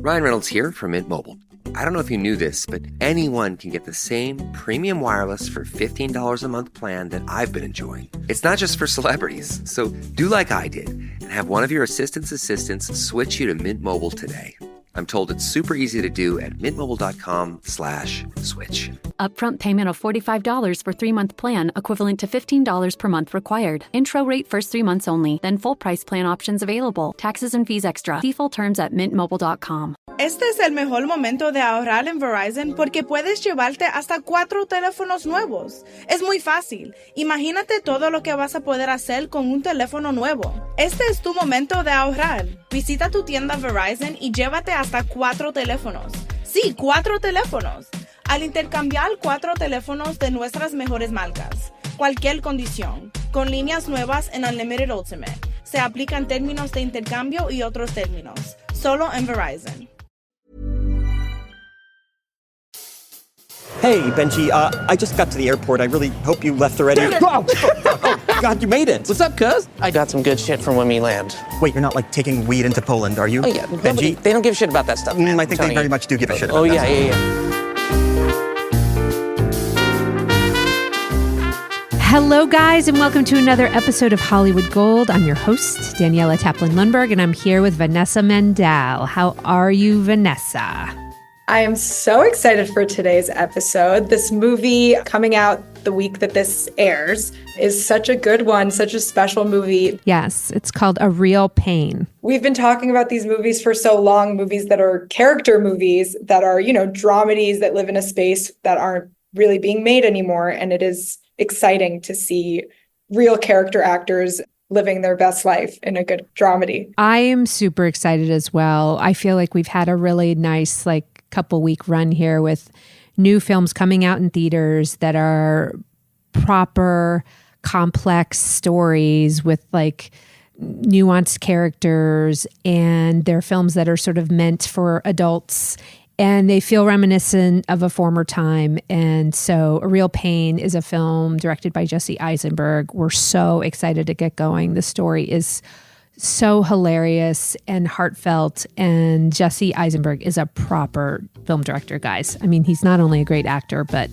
Ryan Reynolds here from Mint Mobile. I don't know if you knew this, but anyone can get the same premium wireless for $15 a month plan that I've been enjoying. It's not just for celebrities. So do like I did and have one of your assistants switch you to Mint Mobile today. I'm told it's super easy to do at mintmobile.com/switch. Upfront payment of $45 for 3-month plan, equivalent to $15 per month required. Intro rate first 3 months only, then full price plan options available. Taxes and fees extra. See full terms at mintmobile.com. Este es el mejor momento de ahorrar en Verizon porque puedes llevarte hasta 4 teléfonos nuevos. Es muy fácil. Imagínate todo lo que vas a poder hacer con un teléfono nuevo. Este es tu momento de ahorrar. Visita tu tienda Verizon y llévate hasta 4 teléfonos. Sí, 4 teléfonos. Al intercambiar 4 teléfonos de nuestras mejores marcas. Cualquier condición. Con líneas nuevas en Unlimited Ultimate. Se aplican términos de intercambio y otros términos. Solo en Verizon. Hey, Benji, I just got to the airport. I really hope you left already. Oh, God, you made it. What's up, cuz? I got some good shit from when we land. Wait, you're not, like, taking weed into Poland, are you? Oh, yeah. Benji? They don't give a shit about that stuff, man. I think they very much do give a shit about that. Oh, yeah. Hello, guys, and welcome to another episode of Hollywood Gold. I'm your host, Daniela Taplin Lundberg, and I'm here with Vanessa Mendel. How are you, Vanessa? I am so excited for today's episode. This movie coming out the week that this airs is such a good one, such a special movie. Yes, it's called A Real Pain. We've been talking about these movies for so long, movies that are character movies, that are, dramedies that live in a space that aren't really being made anymore. And it is exciting to see real character actors living their best life in a good dramedy. I am super excited as well. I feel like we've had a really nice, couple week run here with new films coming out in theaters that are proper, complex stories with nuanced characters, and they're films that are sort of meant for adults and they feel reminiscent of a former time. And so A Real Pain is a film directed by Jesse Eisenberg. We're so excited to get going. The story is so hilarious and heartfelt, and Jesse Eisenberg is a proper film director, guys. I mean, he's not only a great actor, but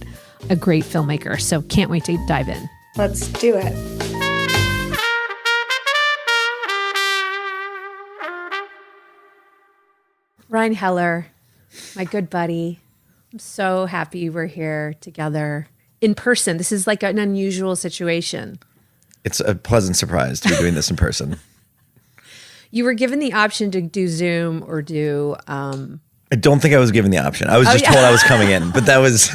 a great filmmaker. So can't wait to dive in. Let's do it. Ryan Heller, my good buddy. I'm so happy we're here together in person. This is like an unusual situation. It's a pleasant surprise to be doing this in person. You were given the option to do Zoom or do... I don't think I was given the option. I was told I was coming in, but that was...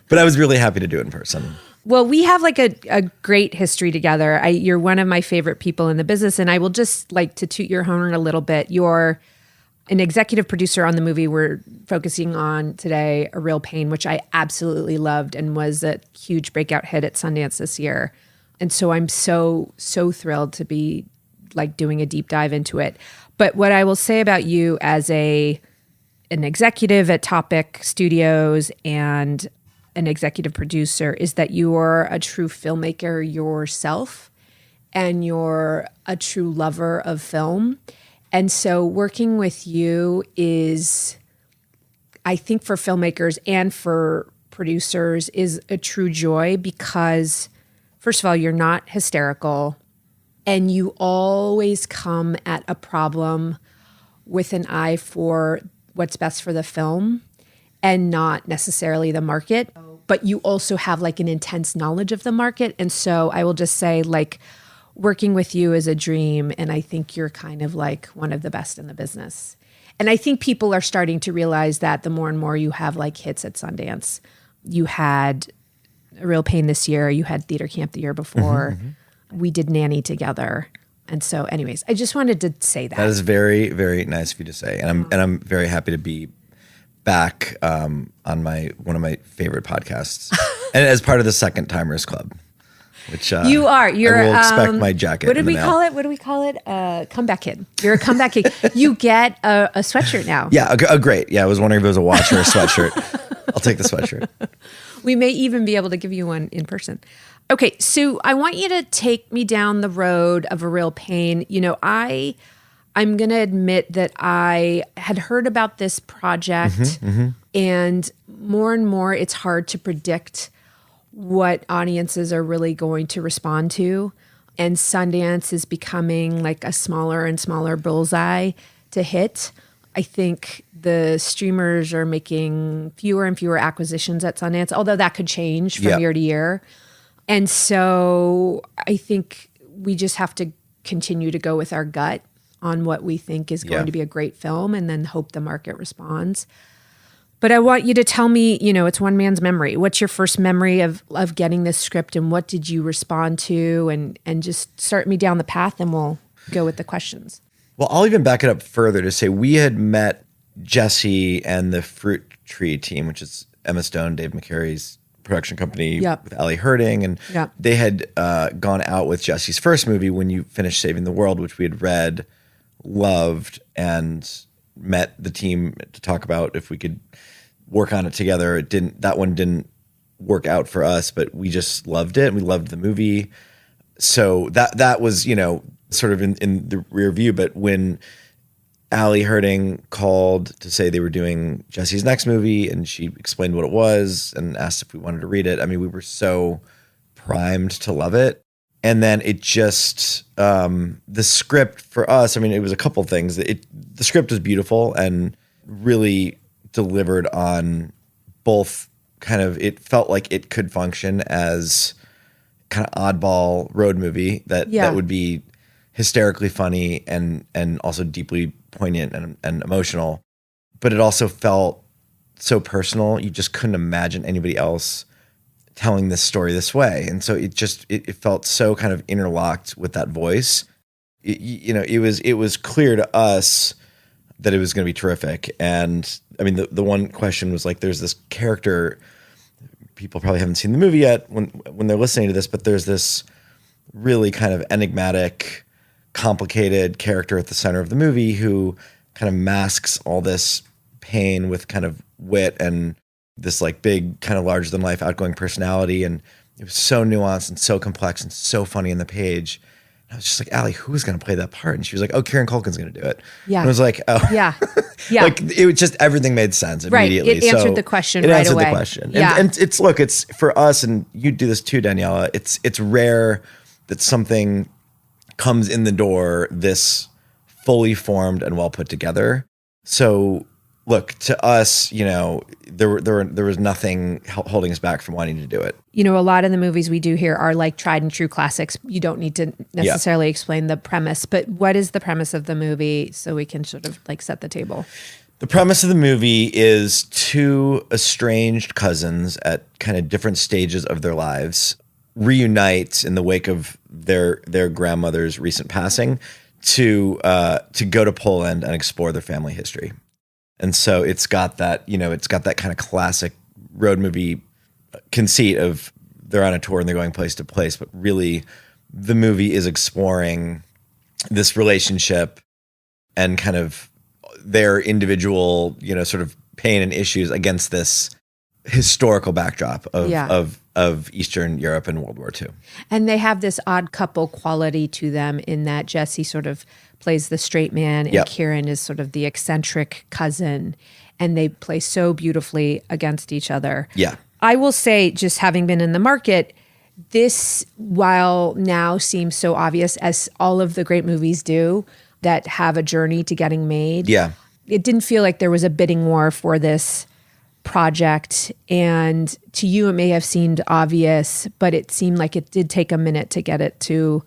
but I was really happy to do it in person. Well, we have a great history together. You're one of my favorite people in the business, and I will just to toot your horn a little bit. You're an executive producer on the movie we're focusing on today, A Real Pain, which I absolutely loved and was a huge breakout hit at Sundance this year. And so I'm so thrilled to be doing a deep dive into it. But what I will say about you as an executive at Topic Studios and an executive producer is that you are a true filmmaker yourself, and you're a true lover of film. And so working with you is, I think for filmmakers and for producers, is a true joy because, first of all, you're not hysterical. And you always come at a problem with an eye for what's best for the film and not necessarily the market. But you also have an intense knowledge of the market. And so I will just say working with you is a dream. And I think you're kind of one of the best in the business. And I think people are starting to realize that the more and more you have hits at Sundance. You had A Real Pain this year. You had Theater Camp the year before. Mm-hmm. We did Nanny together. And so anyways, I just wanted to say that. That is very, very nice of you to say. And I'm very happy to be back on one of my favorite podcasts. And as part of the Second Timers Club. Which you are. You're I will expect my jacket. What did we call it? What do we call it? Comeback kid. You're a comeback kid. You get a sweatshirt now. Yeah, great. Yeah, I was wondering if it was a watch or a sweatshirt. I'll take the sweatshirt. We may even be able to give you one in person. Okay, so I want you to take me down the road of A Real Pain. I I'm going to admit that I had heard about this project, and more it's hard to predict what audiences are really going to respond to. And Sundance is becoming like a smaller and smaller bullseye to hit. I think the streamers are making fewer and fewer acquisitions at Sundance, although that could change from year to year. And so I think we just have to continue to go with our gut on what we think is going to be a great film and then hope the market responds. But I want you to tell me, it's one man's memory. What's your first memory of getting this script, and what did you respond to? And just start me down the path, and we'll go with the questions. Well, I'll even back it up further to say we had met Jesse and the Fruit Tree team, which is Emma Stone, Dave McCary's production company with Ali Herding. And they had gone out with Jesse's first movie, When You Finish Saving the World, which we had read, loved, and met the team to talk about if we could work on it together. That one didn't work out for us, but we just loved it. We loved the movie. So that was, sort of in the rear view. But when Ali Herding called to say they were doing Jesse's next movie, and she explained what it was and asked if we wanted to read it, I mean, we were so primed to love it. And then it just, the script for us, I mean, it was a couple things. The script was beautiful and really delivered on both kind of, it felt like it could function as kind of oddball road movie that would be hysterically funny and also deeply poignant and emotional. But it also felt so personal. You just couldn't imagine anybody else telling this story this way. And so it felt so kind of interlocked with that voice. It was clear to us that it was going to be terrific. And I mean, the one question was like, there's this character, people probably haven't seen the movie yet when they're listening to this, but there's this really kind of enigmatic, complicated character at the center of the movie who kind of masks all this pain with kind of wit and this like big kind of larger than life outgoing personality. And it was so nuanced and so complex and so funny in the page. And I was just like, Ali, who's going to play that part? And she was like, oh, Kieran Culkin's going to do it. Yeah. And I was like, oh. Yeah. Like it was just, everything made sense immediately. Right. It answered the question right away. It answered the question. Yeah. And it's for us, and you do this too, Daniela, it's rare that something comes in the door this fully formed and well put together. So look, to us, there was nothing holding us back from wanting to do it. A lot of the movies we do here are like tried and true classics. You don't need to necessarily explain the premise, but what is the premise of the movie so we can sort of like set the table? The premise of the movie is two estranged cousins at kind of different stages of their lives reunite in the wake of their grandmother's recent passing to go to Poland and explore their family history. And so it's got that kind of classic road movie conceit of they're on a tour and they're going place to place, but really the movie is exploring this relationship and kind of their individual, sort of pain and issues against this historical backdrop of Eastern Europe and World War II. And they have this odd couple quality to them in that Jesse sort of plays the straight man and Kieran is sort of the eccentric cousin, and they play so beautifully against each other. Yeah. I will say, just having been in the market, this, while now seems so obvious, as all of the great movies do that have a journey to getting made, it didn't feel like there was a bidding war for this project. And to you, it may have seemed obvious, but it seemed like it did take a minute to get it to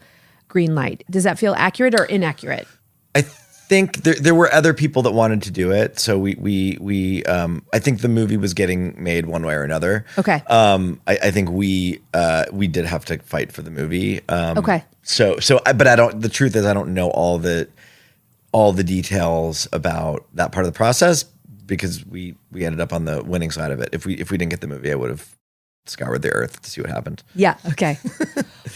green light. Does that feel accurate or inaccurate? I think there were other people that wanted to do it. So we I think the movie was getting made one way or another. Okay. I think we did have to fight for the movie. Okay. But the truth is I don't know all the details about that part of the process, because we ended up on the winning side of it. If we didn't get the movie, I would have scoured the earth to see what happened. Yeah. Okay.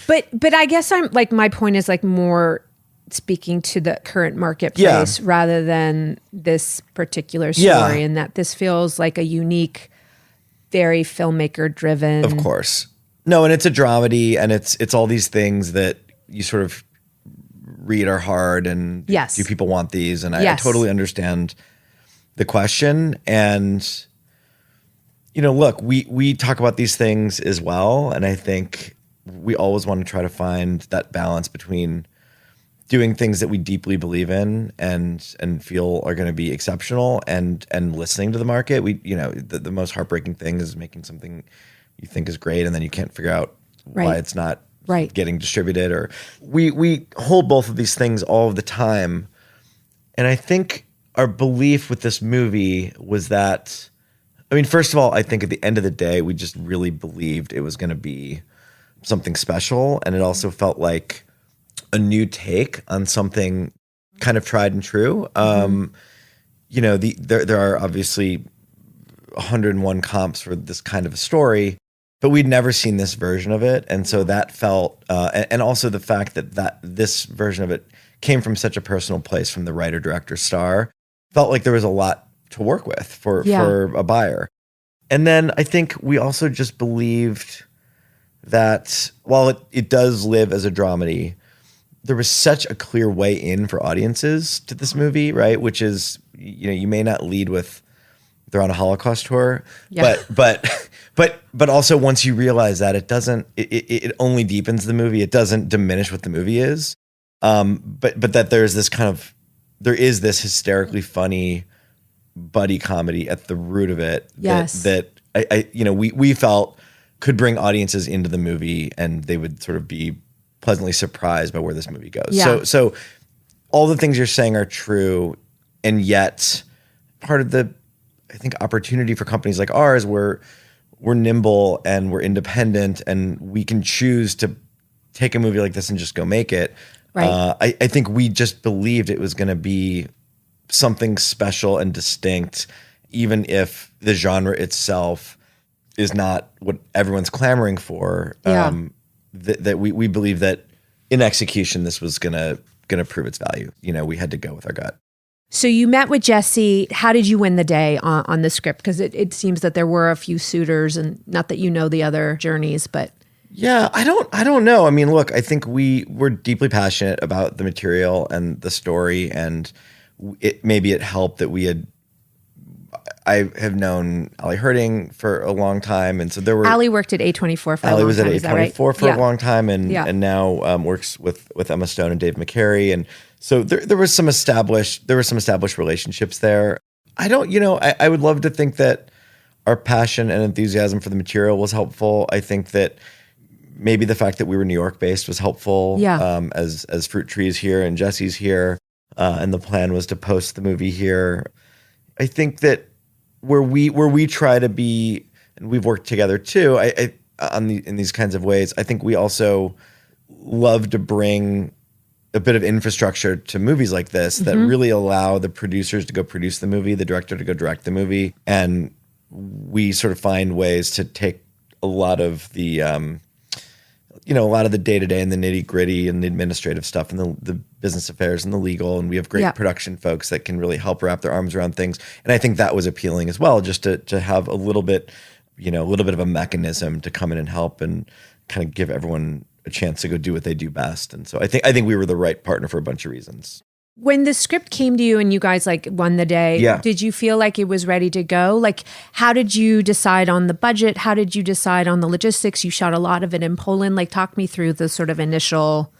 but I guess my point is like more speaking to the current marketplace rather than this particular story, and that this feels like a unique, very filmmaker driven. Of course. No, and it's a dramedy, and it's all these things that you sort of read are hard and Yes. do people want these? And I Yes. totally understand the question. And, look, we talk about these things as well. And I think we always want to try to find that balance between doing things that we deeply believe in and feel are going to be exceptional and listening to the market. The most heartbreaking thing is making something you think is great and then you can't figure out why it's not getting distributed. Or we hold both of these things all of the time. And I think our belief with this movie was that, first of all, I think at the end of the day, we just really believed it was going to be something special. And it also felt like a new take on something kind of tried and true. There are obviously 101 comps for this kind of a story, but we'd never seen this version of it. And so that felt, and also the fact that this version of it came from such a personal place from the writer, director, star, felt like there was a lot to work with for a buyer. And then I think we also just believed that while it does live as a dramedy, there was such a clear way in for audiences to this movie, right? Which is, you may not lead with they're on a Holocaust tour, but also once you realize that it only deepens the movie. It doesn't diminish what the movie is. But that there is this hysterically funny buddy comedy at the root of it. Yes. That we felt could bring audiences into the movie and they would sort of be pleasantly surprised by where this movie goes. Yeah. So all the things you're saying are true. And yet part of the, I think, opportunity for companies like ours, we're nimble and we're independent and we can choose to take a movie like this and just go make it. Right. I think we just believed it was going to be something special and distinct, even if the genre itself is not what everyone's clamoring for. That we believe that in execution, this was gonna prove its value. We had to go with our gut. So you met with Jesse. How did you win the day on the script? Because it seems that there were a few suitors, and not that you know the other journeys, but yeah, I don't know. Look, I think we were deeply passionate about the material and the story, and maybe it helped that I have known Ali Herding for a long time, and so there were Ali worked at A24 for a long time. Ali was at A24 right? for a long time, and now works with Emma Stone and Dave McCary, and so there was some established relationships there. I would love to think that our passion and enthusiasm for the material was helpful. I think that maybe the fact that we were New York based was helpful. As Fruit Tree's here and Jesse's here, and the plan was to post the movie here. I think that where we try to be, and we've worked together too, in these kinds of ways, I think we also love to bring a bit of infrastructure to movies like this that really allow the producers to go produce the movie, the director to go direct the movie, and we sort of find ways to take a lot of the day-to-day and the nitty-gritty and the administrative stuff and the business affairs and the legal, and we have great production folks that can really help wrap their arms around things. And I think that was appealing as well, just to have a little bit of a mechanism to come in and help and kind of give everyone a chance to go do what they do best. And so I think we were the right partner for a bunch of reasons. When the script came to you and you guys won the day, did you feel like it was ready to go? How did you decide on the budget? How did you decide on the logistics? You shot a lot of it in Poland. Talk me through the sort of initial.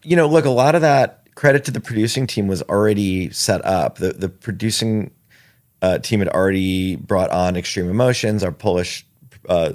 Look, a lot of that credit to the producing team was already set up. The producing team had already brought on Extreme Emotions, our Polish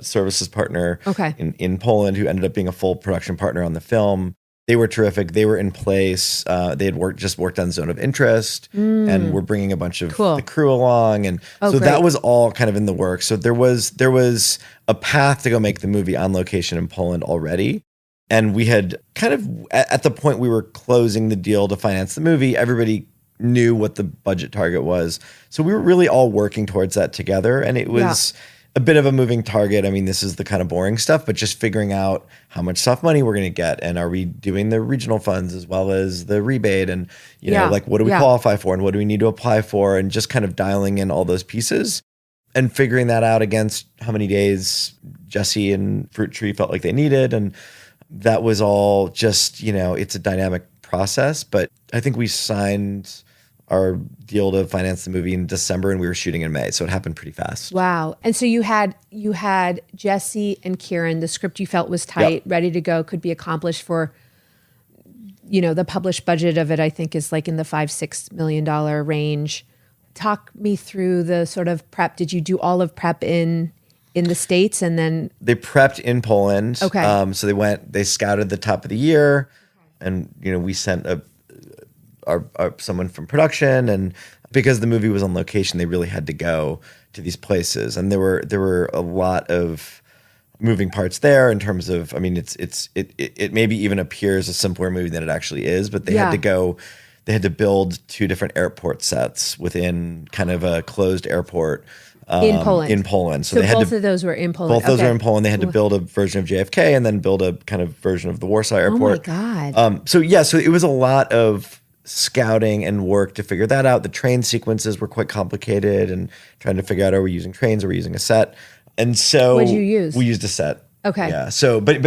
services partner in Poland, who ended up being a full production partner on the film. They were terrific. They were in place. They had worked on Zone of Interest, and were bringing a bunch of the crew along, and so that was all kind of in the works. So there was a path to go make the movie on location in Poland already, and we had kind of at the point we were closing the deal to finance the movie, everybody knew what the budget target was. So we were really all working towards that together, and it was a bit of a moving target. This is the kind of boring stuff, but just figuring out how much soft money we're going to get, and are we doing the regional funds as well as the rebate, and what do we qualify for, and what do we need to apply for, and just kind of dialing in all those pieces and figuring that out against how many days Jesse and Fruit Tree felt like they needed. And that was all just, it's a dynamic process, but I think we signed our deal to finance the movie in December and we were shooting in May. So it happened pretty fast. Wow. And so you had Jesse and Kieran, the script you felt was tight, ready to go, could be accomplished for, the published budget of it, I think is like in the $5-6 million they talk me through the sort of prep. Did you do all of prep in the States and then? They prepped in Poland. Okay. So they scouted the top of the year and, we sent someone from production, and because the movie was on location, they really had to go to these places, and there were a lot of moving parts there in terms of, it maybe even appears a simpler movie than it actually is, but they had to build 2 different airport sets within kind of a closed airport in Poland. In Poland, so both of those were in Poland. Both those were in Poland. They had to build a version of JFK and then build a kind of version of the Warsaw Airport. Oh my God! So it was a lot of scouting and work to figure that out. The train sequences were quite complicated and trying to figure out, are we using trains? Are we using a set? And so what did you use? We used a set. Okay. Yeah. So, but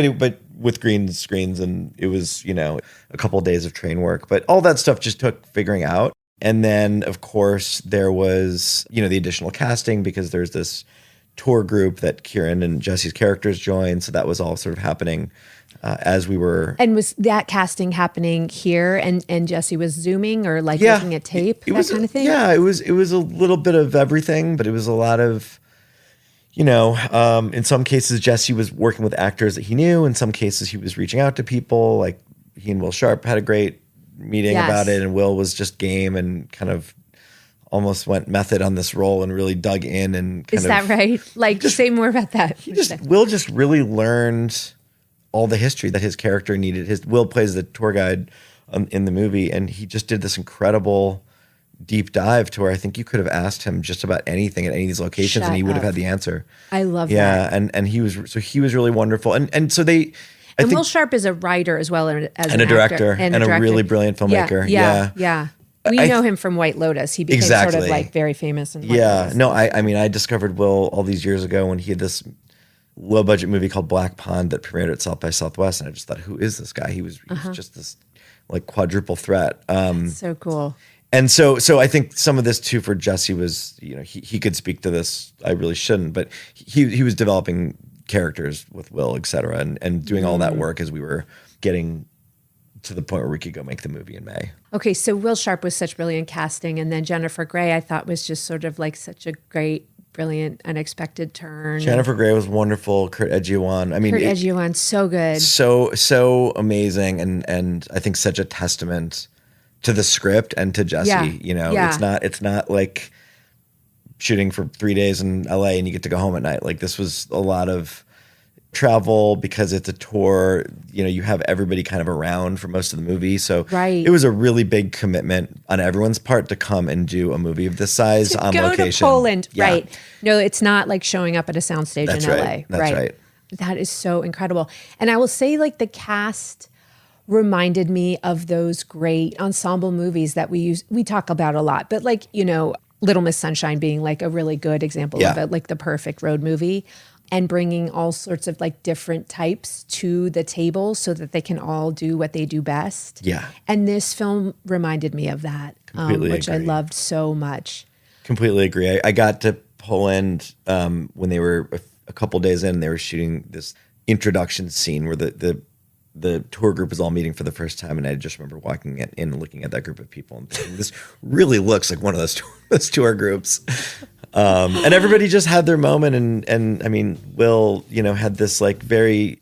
with green screens, and it was, a couple of days of train work, but all that stuff just took figuring out. And then of course there was, the additional casting, because there's this tour group that Kieran and Jesse's characters joined. So that was all sort of happening as we were. And was that casting happening here and Jesse was Zooming or looking at tape, that kind of thing? Yeah, it was a little bit of everything, but it was a lot of, in some cases Jesse was working with actors that he knew. In some cases he was reaching out to people, like he and Will Sharp had a great meeting about it, and Will was just game and kind of almost went method on this role and really dug in and Is that right? Say more about that. Will just really learned all the history that his character needed. Will plays the tour guide in the movie, and he just did this incredible deep dive to where I think you could have asked him just about anything at any of these locations and he would have had the answer. I love that. Yeah, and he was really wonderful. And so they I think, Will Sharp is a writer as well as and a director and a really brilliant filmmaker. Yeah. We know him from White Lotus. He became sort of very famous in White Lotus. No, I discovered Will all these years ago when he had this low budget movie called Black Pond that premiered at South by Southwest, and I just thought, who is this guy? He was just this quadruple threat. So cool. And so I think some of this too for Jesse was, he could speak to this. I really shouldn't, but he was developing characters with Will, et cetera, and doing all that work as we were getting to the point where we could go make the movie in May. Okay, so Will Sharp was such brilliant casting, and then Jennifer Grey I thought was just sort of such a great, brilliant, unexpected turn. Jennifer Grey was wonderful. Kurt Edgiewan. Kurt Edgiewan, so good. So amazing, and I think such a testament to the script and to Jesse. It's not like shooting for 3 days in LA and you get to go home at night. This was a lot of travel because it's a tour. You have everybody kind of around for most of the movie. So it was a really big commitment on everyone's part to come and do a movie of this size on location. Go to Poland, right. No, it's not like showing up at a soundstage in LA. That's right. That is so incredible. And I will say the cast reminded me of those great ensemble movies that we talk about a lot, but Little Miss Sunshine being a really good example of it, the perfect road movie, and bringing all sorts of different types to the table so that they can all do what they do best. Yeah. And this film reminded me of that, which I loved so much. Completely agree. I got to Poland when they were a couple days in. They were shooting this introduction scene where the tour group was all meeting for the first time, and I just remember walking in and looking at that group of people and thinking, this really looks like one of those tour groups. And everybody just had their moment, and Will, had this very,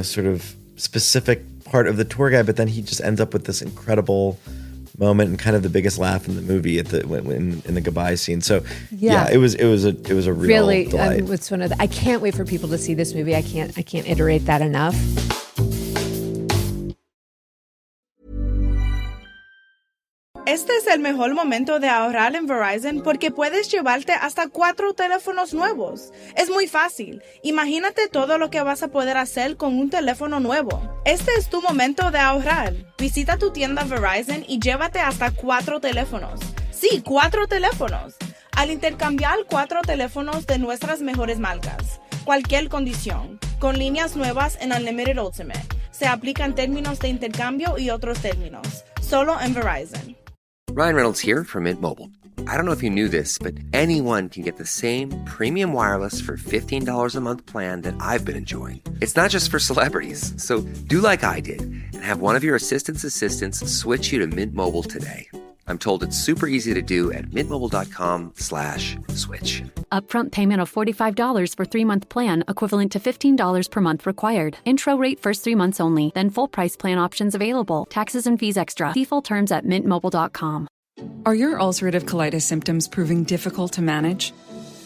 sort of specific part of the tour guide, but then he just ends up with this incredible moment and kind of the biggest laugh in the movie in the goodbye scene. So it was a real delight. It's one of I can't wait for people to see this movie. I can't iterate that enough. Este es el mejor momento de ahorrar en Verizon porque puedes llevarte hasta 4 teléfonos nuevos. Es muy fácil. Imagínate todo lo que vas a poder hacer con un teléfono nuevo. Este es tu momento de ahorrar. Visita tu tienda Verizon y llévate hasta 4 teléfonos. Sí, 4 teléfonos. Al intercambiar 4 teléfonos de nuestras mejores marcas. Cualquier condición. Con líneas nuevas en Unlimited Ultimate. Se aplican términos de intercambio y otros términos. Solo en Verizon. Ryan Reynolds here from Mint Mobile. I don't know if you knew this, but anyone can get the same premium wireless for $15 a month plan that I've been enjoying. It's not just for celebrities. So do like I did and have one of your assistant's assistants switch you to Mint Mobile today. I'm told it's super easy to do at mintmobile.com/switch. Upfront payment of $45 for 3-month plan, equivalent to $15 per month required. Intro rate first 3 months only, then full price plan options available. Taxes and fees extra. See full terms at mintmobile.com. Are your ulcerative colitis symptoms proving difficult to manage?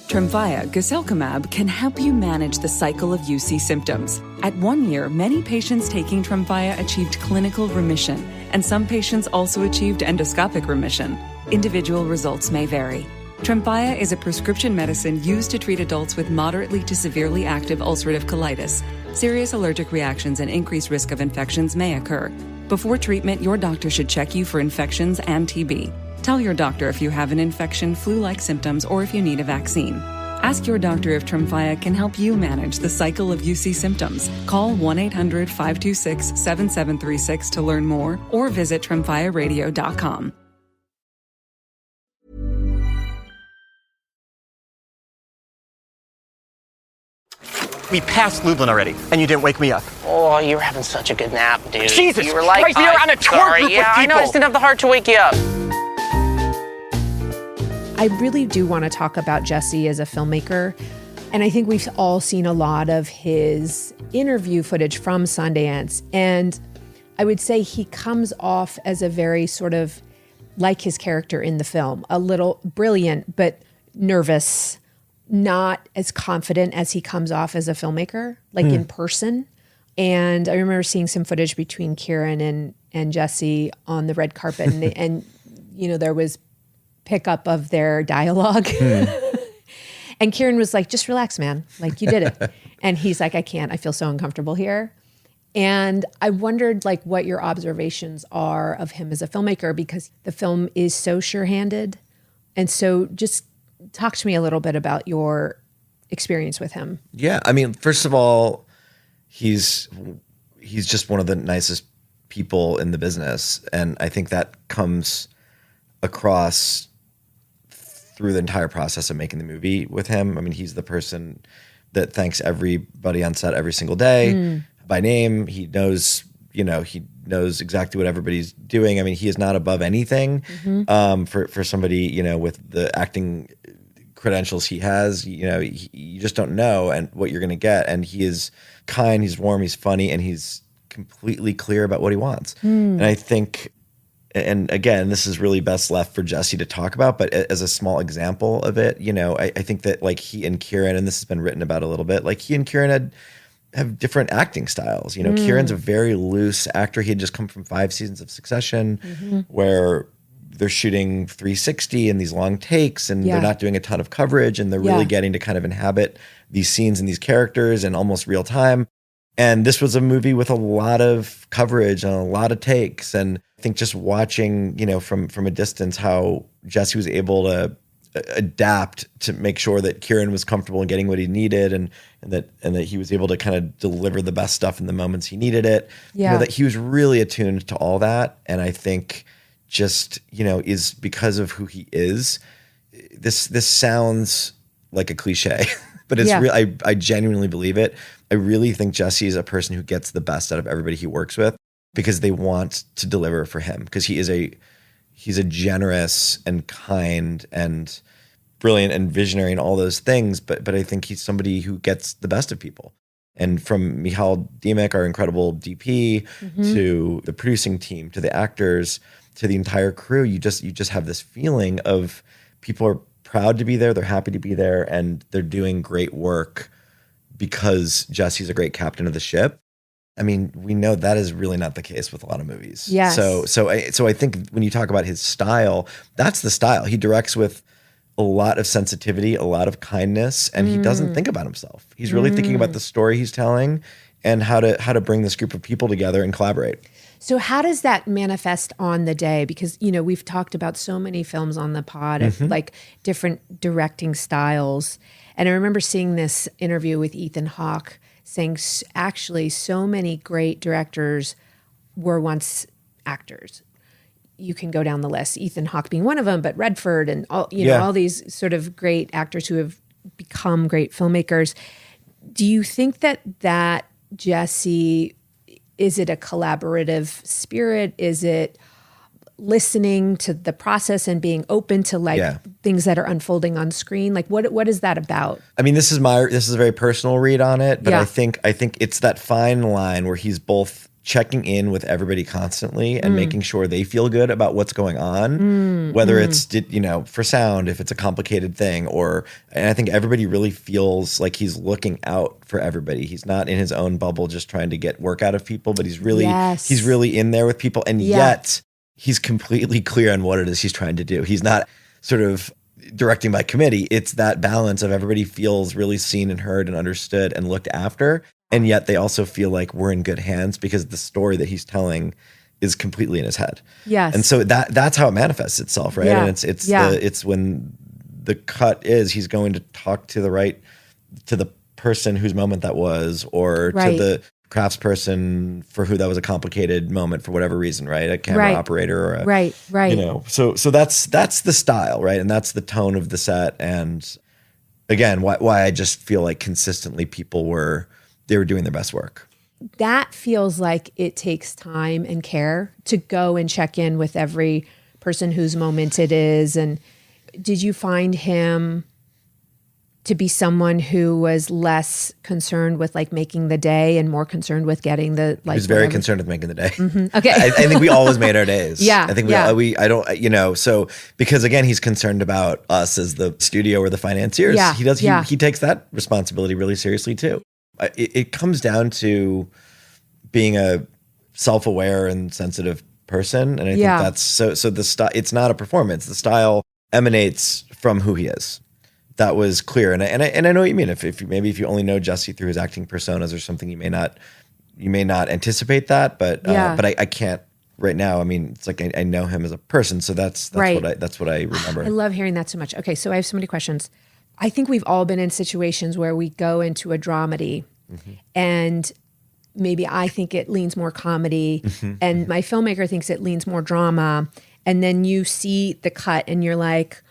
Tremfya guselkumab can help you manage the cycle of UC symptoms. At 1 year, many patients taking Tremfya achieved clinical remission, and some patients also achieved endoscopic remission. Individual results may vary. Tremfya is a prescription medicine used to treat adults with moderately to severely active ulcerative colitis. Serious allergic reactions and increased risk of infections may occur. Before treatment, your doctor should check you for infections and TB. Tell your doctor if you have an infection, flu-like symptoms, or if you need a vaccine. Ask your doctor if Tremfya can help you manage the cycle of UC symptoms. Call 1-800-526-7736 to learn more or visit tremfyaradio.com. We passed Lublin already, and you didn't wake me up. Oh, you were having such a good nap, dude. Jesus you were like, Christ, you're on a tour sorry. group with Yeah, I know, I people. just didn't have the heart to wake you up. I really do want to talk about Jesse as a filmmaker. And I think we've all seen a lot of his interview footage from Sundance. And I would say he comes off as a very sort of like his character in the film, a little brilliant, but nervous, not as confident as he comes off as a filmmaker, like in person. And I remember seeing some footage between Kieran and Jesse on the red carpet. And you know, there was pickup of their dialogue. And Kieran was like, just relax, man. Like, you did it. And he's like, I can't. I feel so uncomfortable here. And I wondered like what your observations are of him as a filmmaker, because the film is so sure-handed. And so just talk to me a little bit about your experience with him. Yeah. I mean, first of all, he's just one of the nicest people in the business. And I think that comes across through the entire process of making the movie with him. I mean, he's the person that thanks everybody on set every single day by name. He knows, he knows exactly what everybody's doing. I mean, he is not above anything. For somebody, with the acting credentials he has, you just don't know and what you're going to get. And he is kind, he's warm, he's funny, and he's completely clear about what he wants. And I think, and again, this is really best left for Jesse to talk about, but as a small example of it, I think that like he and Kieran, and this has been written about a little bit, like he and Kieran have different acting styles. Kieran's a very loose actor. He had just come from 5 seasons of Succession where they're shooting 360 and these long takes, and they're not doing a ton of coverage, and they're really getting to kind of inhabit these scenes and these characters in almost real time. And this was a movie with a lot of coverage and a lot of takes. And I think just watching, from a distance, how Jesse was able to adapt to make sure that Kieran was comfortable in getting what he needed, and that he was able to kind of deliver the best stuff in the moments he needed it. That he was really attuned to all that. And I think just, is because of who he is. This sounds like a cliche, but it's real. I genuinely believe it. I really think Jesse is a person who gets the best out of everybody he works with because they want to deliver for him, because he's a generous and kind and brilliant and visionary and all those things. But I think he's somebody who gets the best of people. And from Michal Diemek, our incredible DP, to the producing team, to the actors, to the entire crew, you just have this feeling of people are proud to be there, they're happy to be there, and they're doing great work because Jesse's a great captain of the ship. I mean, we know that is really not the case with a lot of movies. Yes. So I think when you talk about his style, that's the style. He directs with a lot of sensitivity, a lot of kindness, and he doesn't think about himself. He's really thinking about the story he's telling and how to bring this group of people together and collaborate. So how does that manifest on the day? Because, we've talked about so many films on the pod of like different directing styles. And I remember seeing this interview with Ethan Hawke saying actually so many great directors were once actors. You can go down the list, Ethan Hawke being one of them, but Redford and all, know, all these sort of great actors who have become great filmmakers. Do you think that Jesse, is it a collaborative spirit? Is it listening to the process and being open to things that are unfolding on screen? Like what is that about? I mean, this is a very personal read on it, but I think it's that fine line where he's both checking in with everybody constantly and making sure they feel good about what's going on, whether it's, for sound, if it's a complicated thing, and I think everybody really feels like he's looking out for everybody. He's not in his own bubble just trying to get work out of people, but he's really in there with people. And yet he's completely clear on what it is he's trying to do. He's not sort of directing by committee. It's that balance of everybody feels really seen and heard and understood and looked after. And yet they also feel like we're in good hands because the story that he's telling is completely in his head. Yes. And so that's how it manifests itself, right? Yeah. And it's when the cut is he's going to talk to the person whose moment that was, or to the craftsperson for who that was a complicated moment for whatever reason, right? A camera operator or a, right. So that's the style, right? And that's the tone of the set. And again, why I just feel like consistently they were doing their best work. That feels like it takes time and care to go and check in with every person whose moment it is. And did you find him to be someone who was less concerned with like making the day and more concerned with getting the like? He was very concerned with making the day. Mm-hmm. Okay. I think we always made our days. Yeah. I think so because again, he's concerned about us as the studio or the financiers. Yeah. He takes that responsibility really seriously too. It comes down to being a self-aware and sensitive person. And I think that's so the style, it's not a performance. The style emanates from who he is. That was clear. And I know what you mean. If you only know Jesse through his acting personas or something, you may not anticipate that, but I can't right now. I mean, it's like, I know him as a person. So that's what I remember. I love hearing that so much. Okay. So I have so many questions. I think we've all been in situations where we go into a dramedy and maybe I think it leans more comedy and my filmmaker thinks it leans more drama. And then you see the cut and you're like,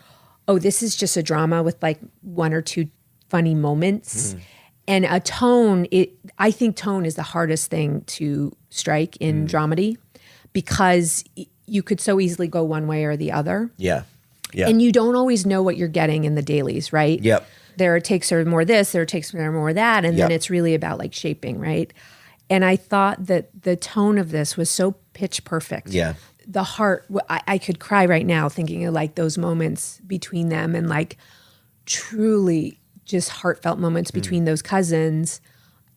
oh, this is just a drama with like one or two funny moments. And a tone, I think tone is the hardest thing to strike in dramedy because you could so easily go one way or the other. Yeah. And you don't always know what you're getting in the dailies, right? Yep. There are takes that are more this, there are takes that are more that, and then it's really about like shaping, right? And I thought that the tone of this was so pitch perfect. Yeah. The heart, I could cry right now thinking of like those moments between them and like truly just heartfelt moments between those cousins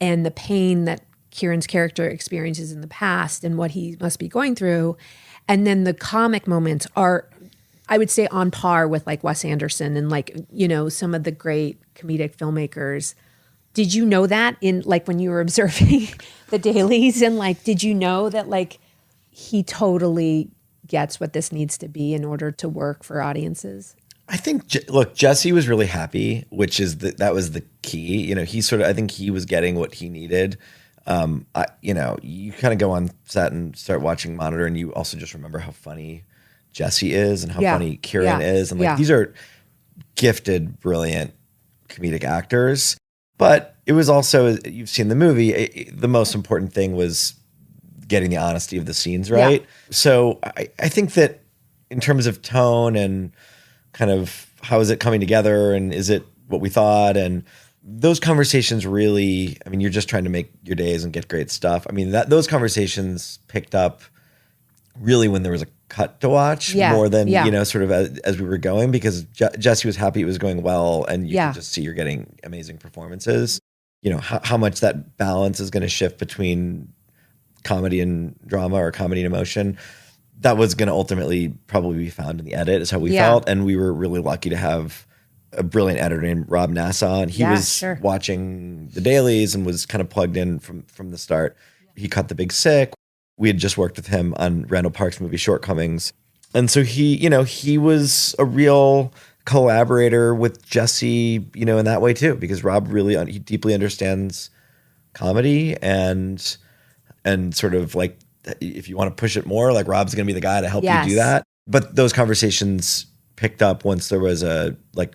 and the pain that Kieran's character experiences in the past and what he must be going through. And then the comic moments are, I would say, on par with like Wes Anderson and like, some of the great comedic filmmakers. Did you know that in like when you were observing the dailies and like, did you know that like he totally gets what this needs to be in order to work for audiences? I think, look, Jesse was really happy, which is that was the key. I think he was getting what he needed. You kind of go on set and start watching Monitor and you also just remember how funny Jesse is and how funny Kieran is. And these are gifted, brilliant comedic actors. But it was also, you've seen the movie, the most important thing was getting the honesty of the scenes, right? Yeah. So I think that in terms of tone and kind of how is it coming together and is it what we thought? And those conversations really, I mean, you're just trying to make your days and get great stuff. I mean, those conversations picked up really when there was a cut to watch more than, sort of as we were going because Jesse was happy it was going well and you could just see you're getting amazing performances. How much that balance is going to shift between comedy and drama or comedy and emotion, that was going to ultimately probably be found in the edit is how we felt. And we were really lucky to have a brilliant editor named Rob Nassau. And he was watching the dailies and was kind of plugged in from the start. He cut The Big Sick. We had just worked with him on Randall Park's movie Shortcomings. And so he was a real collaborator with Jesse, in that way too, because Rob really, he deeply understands comedy and sort of like, if you want to push it more, like Rob's going to be the guy to help you do that. But those conversations picked up once there was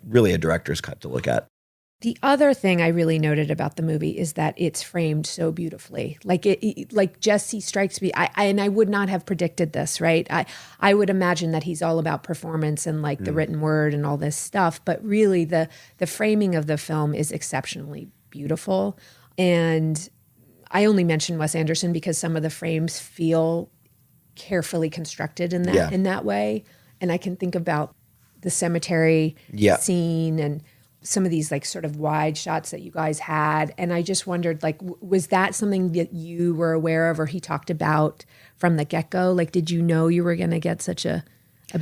really a director's cut to look at. The other thing I really noted about the movie is that it's framed so beautifully. Like Jesse strikes me, and I would not have predicted this, right? I would imagine that he's all about performance and like the written word and all this stuff, but really the framing of the film is exceptionally beautiful. And I only mention Wes Anderson because some of the frames feel carefully constructed in that way. And I can think about the cemetery scene and some of these like sort of wide shots that you guys had. And I just wondered, like, was that something that you were aware of or he talked about from the get-go? Like, did you know you were going to get such a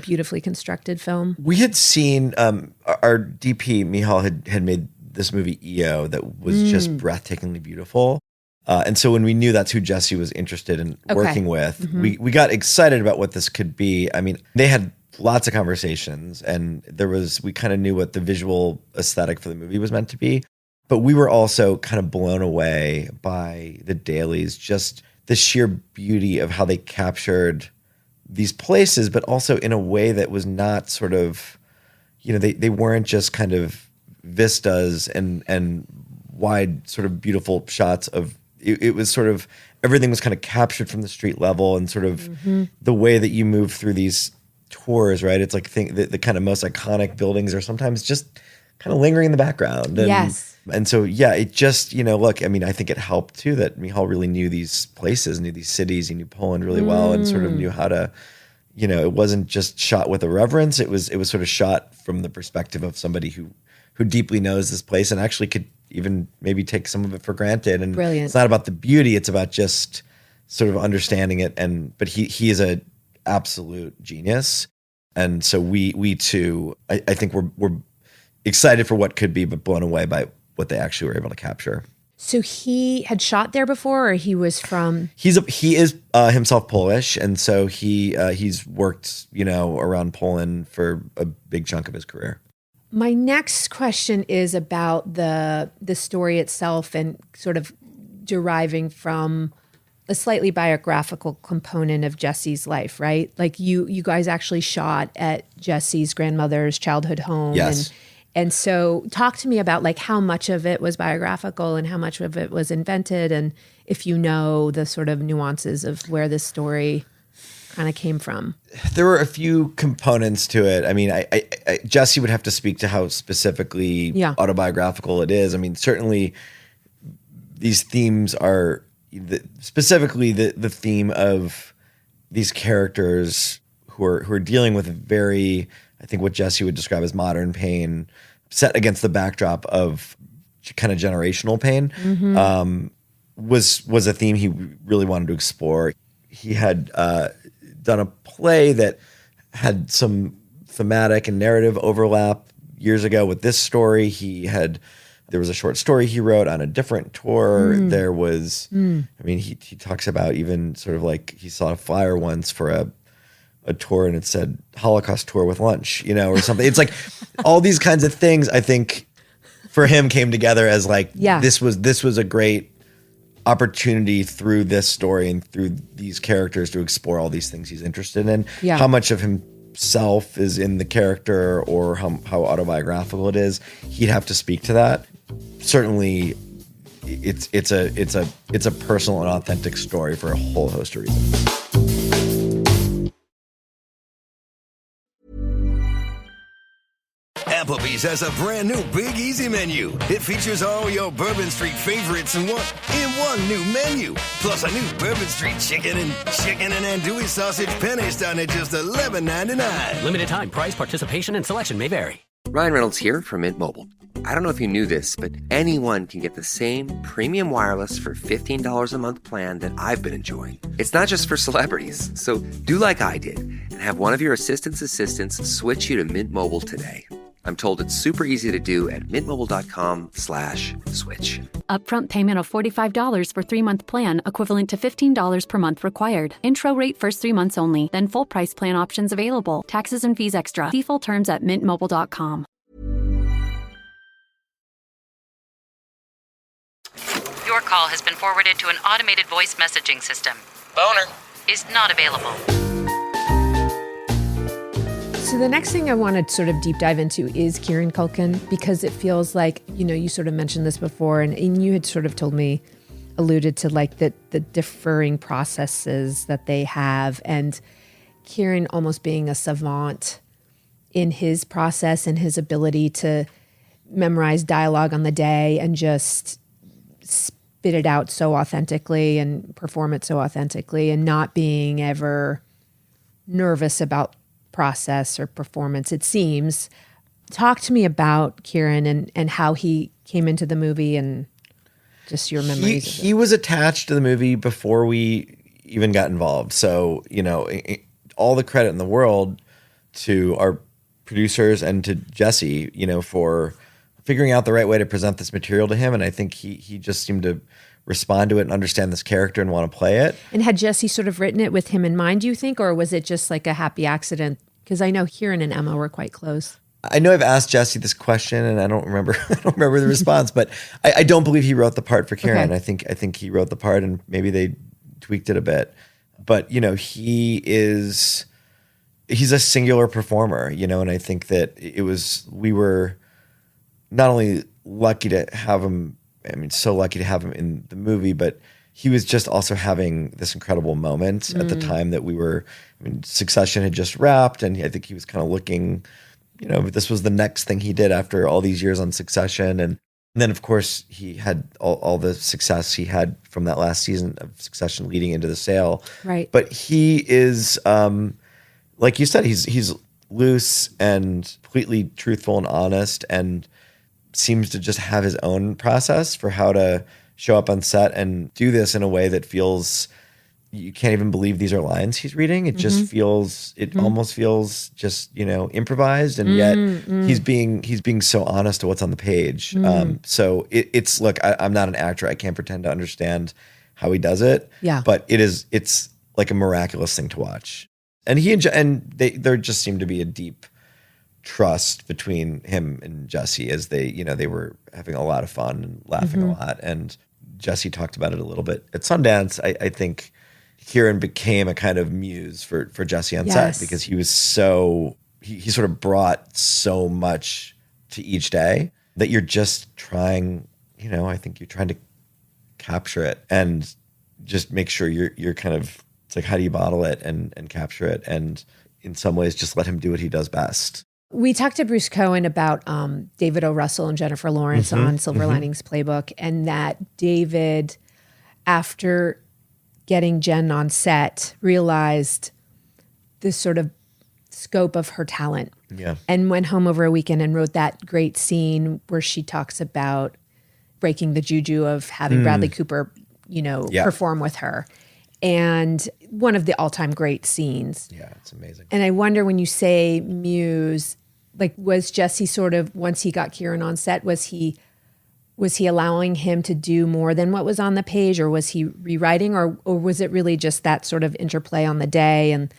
beautifully constructed film? We had seen, our DP, Michal, had made this movie EO that was just breathtakingly beautiful. And so when we knew that's who Jesse was interested in working with, we got excited about what this could be. I mean, they had lots of conversations and we kind of knew what the visual aesthetic for the movie was meant to be. But we were also kind of blown away by the dailies, just the sheer beauty of how they captured these places, but also in a way that was not sort of, they weren't just kind of vistas and wide sort of beautiful shots of, it was sort of, everything was kind of captured from the street level and sort of the way that you move through these tours, right? It's like the kind of most iconic buildings are sometimes just kind of lingering in the background. And, and so, it just, look, I mean, I think it helped too that Michal really knew these places, knew these cities, he knew Poland really well and sort of knew how to, it wasn't just shot with a reverence. It was sort of shot from the perspective of somebody who deeply knows this place and actually could even maybe take some of it for granted. And it's not about the beauty, it's about just sort of understanding it. But he is a absolute genius. And so we too, I think we're excited for what could be, but blown away by what they actually were able to capture. So he had shot there before, or he was from? He is himself Polish, and so he's worked around Poland for a big chunk of his career. My next question is about the story itself and sort of deriving from a slightly biographical component of Jesse's life, right? Like you guys actually shot at Jesse's grandmother's childhood home. Yes. And so talk to me about like how much of it was biographical and how much of it was invented, and if you know the sort of nuances of where this story kind of came from. There were a few components to it. I mean, I Jesse would have to speak to how specifically autobiographical it is. I mean, certainly these themes are specifically the theme of these characters who are dealing with very, I think what Jesse would describe as modern pain set against the backdrop of kind of generational pain, was a theme he really wanted to explore. He had done a play that had some thematic and narrative overlap years ago with this story. There was a short story he wrote on a different tour. There was, I mean, he talks about even sort of like he saw a flyer once for a tour and it said Holocaust tour with lunch, or something. It's like all these kinds of things I think for him came together as like, this was a great opportunity through this story and through these characters to explore all these things he's interested in. How much of himself is in the character or how autobiographical it is, he'd have to speak to that. Certainly it's a personal and authentic story for a whole host of reasons. Applebee's has a brand new Big Easy menu. It features all your Bourbon Street favorites in one new menu. Plus a new Bourbon Street chicken and andouille sausage penne starting at just $11.99. Limited time. Price, participation, and selection may vary. Ryan Reynolds here from Mint Mobile. I don't know if you knew this, but anyone can get the same premium wireless for $15 a month plan that I've been enjoying. It's not just for celebrities. So do like I did and have one of your assistants switch you to Mint Mobile today. I'm told it's super easy to do at mintmobile.com/switch. Upfront payment of $45 for 3-month plan, equivalent to $15 per month required. Intro rate first 3 months only, then full price plan options available. Taxes and fees extra. See full terms at mintmobile.com. Your call has been forwarded to an automated voice messaging system. Boner. Is not available. So the next thing I want to sort of deep dive into is Kieran Culkin, because it feels like, you sort of mentioned this before, and you had sort of alluded to like the differing processes that they have, and Kieran almost being a savant in his process and his ability to memorize dialogue on the day and just spit it out so authentically and perform it so authentically, and not being ever nervous about process or performance, it seems. Talk to me about Kieran and how he came into the movie and just your memories. He was attached to the movie before we even got involved. So, all the credit in the world to our producers and to Jesse, for figuring out the right way to present this material to him. And I think he just seemed to respond to it and understand this character and want to play it. And had Jesse sort of written it with him in mind, do you think, or was it just like a happy accident? Because I know Kieran and Emma were quite close. I know I've asked Jesse this question and I don't remember the response, but I don't believe he wrote the part for Kieran. Okay. I think he wrote the part and maybe they tweaked it a bit. But, he's a singular performer, and I think that we were not only lucky to have him, so lucky to have him in the movie, but he was just also having this incredible moment at the time that Succession had just wrapped, and I think he was kind of looking, this was the next thing he did after all these years on Succession. And then, of course, he had all the success he had from that last season of Succession leading into The Sale. Right. But he is, like you said, he's loose and completely truthful and honest, and seems to just have his own process for how to show up on set and do this in a way that feels, you can't even believe these are lines he's reading. It just feels, almost feels just, improvised. And yet he's being so honest to what's on the page. So it's, look, I'm not an actor. I can't pretend to understand how he does it. Yeah. But it's like a miraculous thing to watch. And there just seemed to be a deep trust between him and Jesse as they were having a lot of fun and laughing a lot. And Jesse talked about it a little bit at Sundance. I think Kieran became a kind of muse for Jesse on set, because he was he sort of brought so much to each day that you're just trying, I think you're trying to capture it and just make sure you're kind of, it's like, how do you bottle it and capture it? And in some ways just let him do what he does best. We talked to Bruce Cohen about David O. Russell and Jennifer Lawrence on Silver Linings Playbook, and that David, after getting Jen on set, realized this sort of scope of her talent. Yeah. And went home over a weekend and wrote that great scene where she talks about breaking the juju of having Bradley Cooper, perform with her. And one of the all-time great scenes. Yeah, it's amazing. And I wonder, when you say muse, like, was Jesse sort of, once he got Kieran on set, was he allowing him to do more than what was on the page, or was he rewriting, or was it really just that sort of interplay on the day and,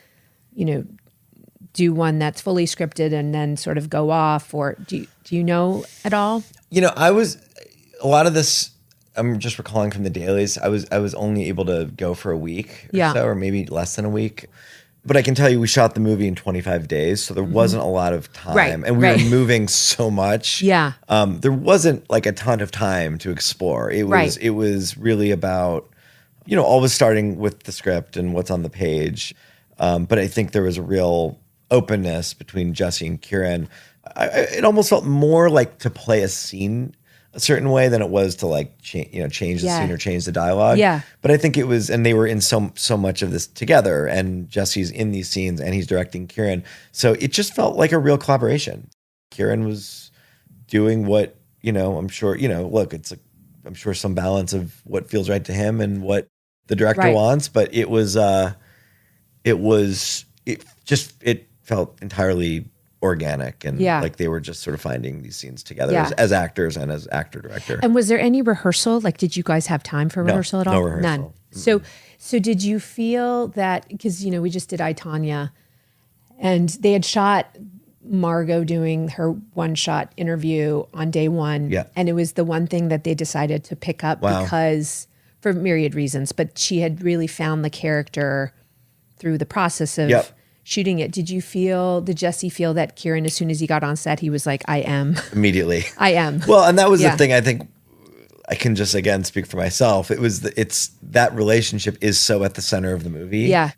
do one that's fully scripted and then sort of go off, or do you know at all? A lot of this, I'm just recalling from the dailies, I was only able to go for a week or so, or maybe less than a week. But I can tell you, we shot the movie in 25 days, so there wasn't a lot of time. Right, and we were moving so much. Yeah. There wasn't like a ton of time to explore. It was really about, always starting with the script and what's on the page. But I think there was a real openness between Jesse and Kieran. It almost felt more like to play a scene a certain way than it was to like change the scene or change the dialogue. Yeah. But I think it was, and they were in so much of this together, and Jesse's in these scenes and he's directing Kieran. So it just felt like a real collaboration. Kieran was doing what, I'm sure, look, it's like, I'm sure some balance of what feels right to him and what the director wants, but it felt entirely organic and like they were just sort of finding these scenes together as actors and as actor-director. And was there any rehearsal? Like, did you guys have time for rehearsal at all? No rehearsal. None. Mm-hmm. So did you feel that, because, we just did I, Tonya, and they had shot Margot doing her one-shot interview on day one. Yeah. And it was the one thing that they decided to pick up because for myriad reasons, but she had really found the character through the process of shooting it. Did Jesse feel that Kieran, as soon as he got on set, he was like, I am. Immediately. I am. Well, and that was the thing. I think I can just, again, speak for myself. It's that relationship is so at the center of the movie that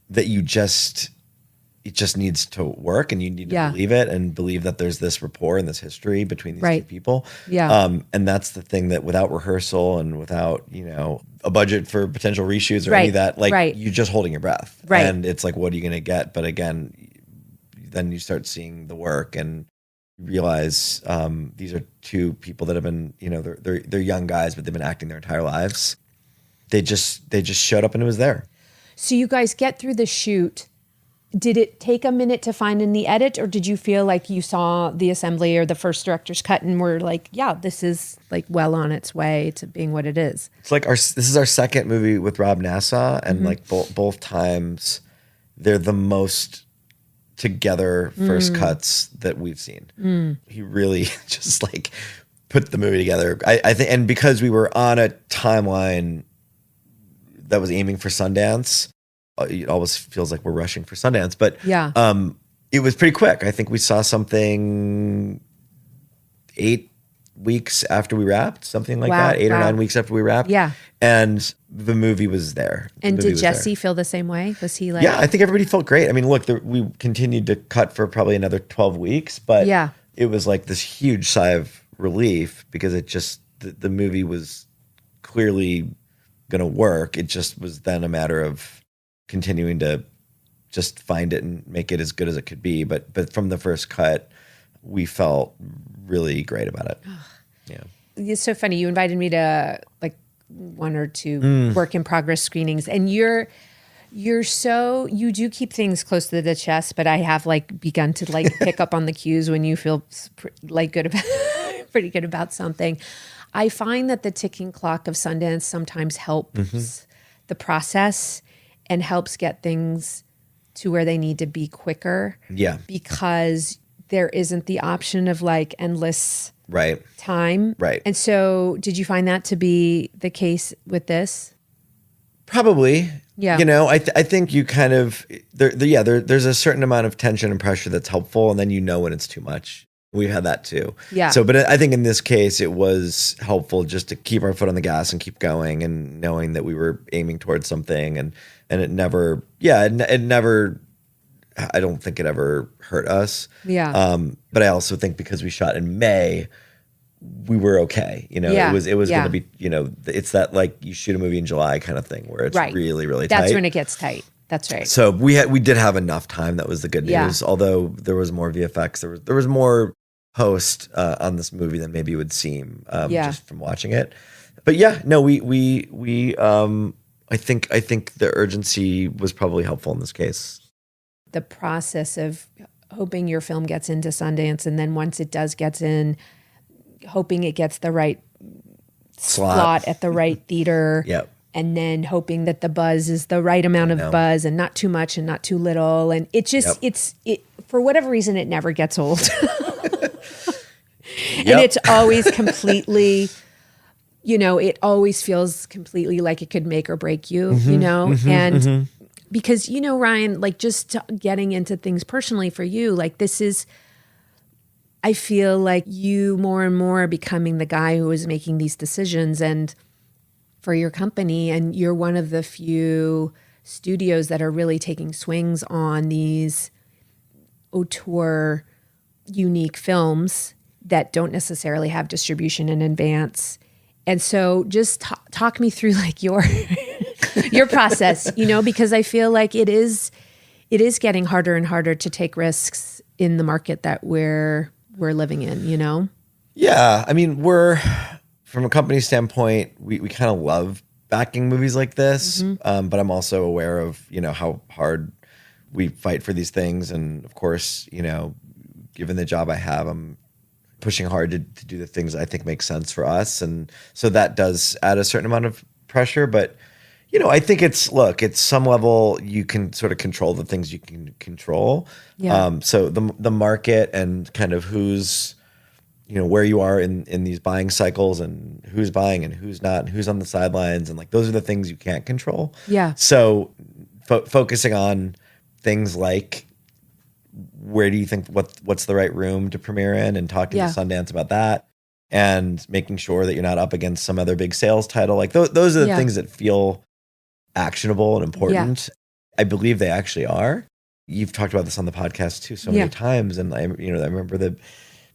it just needs to work, and you need to believe it and believe that there's this rapport and this history between these two people. Yeah. And that's the thing that without rehearsal and without, a budget for potential reshoots or any of that, you're just holding your breath. Right. And it's like, what are you going to get? But again, then you start seeing the work and you realize these are two people that have been, they're young guys, but they've been acting their entire lives. They just showed up and it was there. So you guys get through the shoot. Did it take a minute to find in the edit, or did you feel like you saw the assembly or the first director's cut and were like, yeah, this is like well on its way to being what it is? It's like this is our second movie with Rob Nassau, and like both times they're the most together first cuts that we've seen. He really just like put the movie together. I think, and because we were on a timeline that was aiming for Sundance, it always feels like we're rushing for Sundance, but it was pretty quick. I think we saw something 8 weeks after we wrapped, something like that, 8 or 9 weeks after we wrapped. Yeah. And the movie was there. And did Jesse feel the same way? Was he like? Yeah, I think everybody felt great. I mean, look, we continued to cut for probably another 12 weeks, but it was like this huge sigh of relief because it just, the movie was clearly going to work. It just was then a matter of continuing to just find it and make it as good as it could be. But from the first cut, we felt really great about it. Yeah. It's so funny. You invited me to like 1 or 2 work in progress screenings, and you do keep things close to the chest, but I have like begun to like pick up on the cues when you feel like pretty good about something. I find that the ticking clock of Sundance sometimes helps the process and helps get things to where they need to be quicker. Yeah. Because there isn't the option of like endless time. Right. And so did you find that to be the case with this? Probably. Yeah. I think you kind of, there's a certain amount of tension and pressure that's helpful, and then when it's too much. We've had that too. Yeah. So, but I think in this case, it was helpful just to keep our foot on the gas and keep going, and knowing that we were aiming towards something, and it never, it never, I don't think it ever hurt us. Yeah. But I also think because we shot in May, we were okay. It was going to be, it's that like you shoot a movie in July kind of thing where it's really, really tight. That's when it gets tight. That's right. So we did have enough time. That was the good news. Although there was more VFX, there was more post on this movie than maybe it would seem just from watching it. But we I think the urgency was probably helpful in this case. The process of hoping your film gets into Sundance, and then once it gets in, hoping it gets the right slot at the right theater. Yep. And then hoping that the buzz is the right amount of buzz and not too much and not too little. And it just, it for whatever reason, it never gets old. And it's always completely, it always feels completely like it could make or break you, and because, Ryan, like just getting into things personally for you, like this is, I feel like you more and more are becoming the guy who is making these decisions and for your company, and you're one of the few studios that are really taking swings on these auteur, unique films that don't necessarily have distribution in advance. And so just talk me through like your process, because I feel like it is getting harder and harder to take risks in the market that we're living in, Yeah, I mean, from a company standpoint, we kind of love backing movies like this, but I'm also aware of, how hard we fight for these things. And of course, given the job I have, I'm pushing hard to do the things I think make sense for us. And so that does add a certain amount of pressure. But I think it's some level you can sort of control the things you can control. Yeah. So the market and kind of who's, where you are in these buying cycles and who's buying and who's not and who's on the sidelines. And like, those are the things you can't control. Yeah. So focusing on things like, where do you think, what's the right room to premiere in, and talking to Sundance about that, and making sure that you're not up against some other big sales title. Like those are the things that feel actionable and important. I believe they actually are. You've talked about this on the podcast too so many times. And I remember the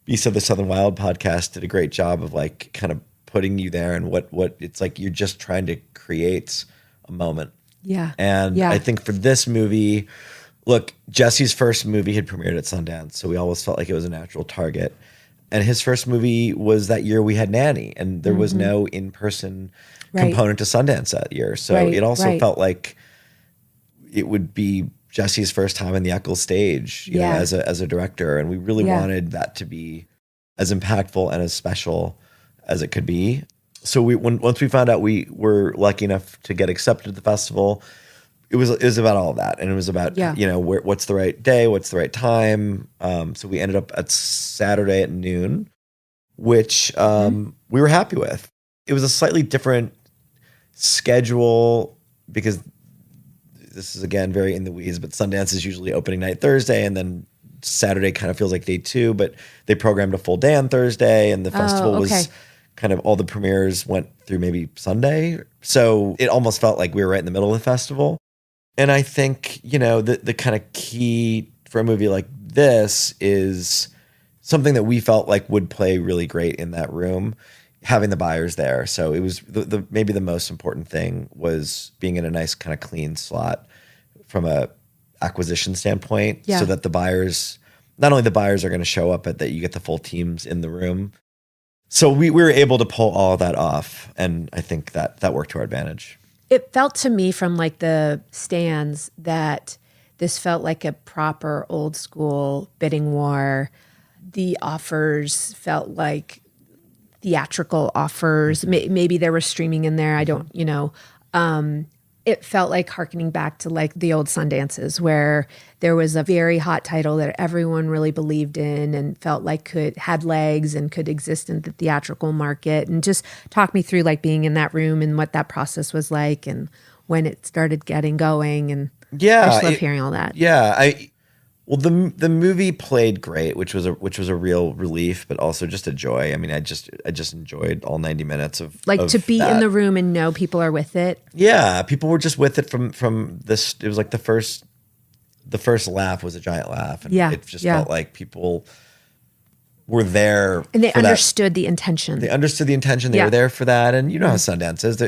Beast of the Southern Wild podcast did a great job of like kind of putting you there, and what it's like you're just trying to create a moment. Yeah. And I think for this movie, look, Jesse's first movie had premiered at Sundance, so we always felt like it was a natural target. And his first movie was that year we had Nanny, and there was no in-person component to Sundance that year. So it also felt like it would be Jesse's first time in the Eccles stage, you know, as a director. And we really wanted that to be as impactful and as special as it could be. So once we found out we were lucky enough to get accepted to the festival, it was about all of that. And it was about, you know, what's the right day, what's the right time. So we ended up at Saturday at noon, which we were happy with. It was a slightly different schedule because this is, again, very in the weeds, but Sundance is usually opening night Thursday, and then Saturday kind of feels like day two, but they programmed a full day on Thursday, and the festival was kind of, all the premieres went through maybe Sunday. So it almost felt like we were right in the middle of the festival. And I think, you know, the kind of key for a movie like this is something that we felt like would play really great in that room, having the buyers there. So it was maybe the most important thing was being in a nice kind of clean slot from a acquisition standpoint, so that the buyers, not only the buyers are going to show up, but that you get the full teams in the room. So we were able to pull all of that off, and I think that worked to our advantage. It felt to me from like the stands that this felt like a proper old school bidding war. The offers felt like theatrical offers. Maybe there was streaming in there. I don't, you know. It felt like hearkening back to like the old Sundances, where there was a very hot title that everyone really believed in and felt like had legs and could exist in the theatrical market. And just talk me through like being in that room and what that process was like and when it started getting going. And I just love hearing all that. Yeah, well, the movie played great, which was a real relief, but also just a joy. I mean, I just enjoyed all 90 minutes of to be that. In the room and know people are with it. Yeah, people were just with it from this. It was like the first laugh was a giant laugh, and it just felt like people were there, and they understood the intention. They understood the intention. They were there for that, and you know how Sundance is.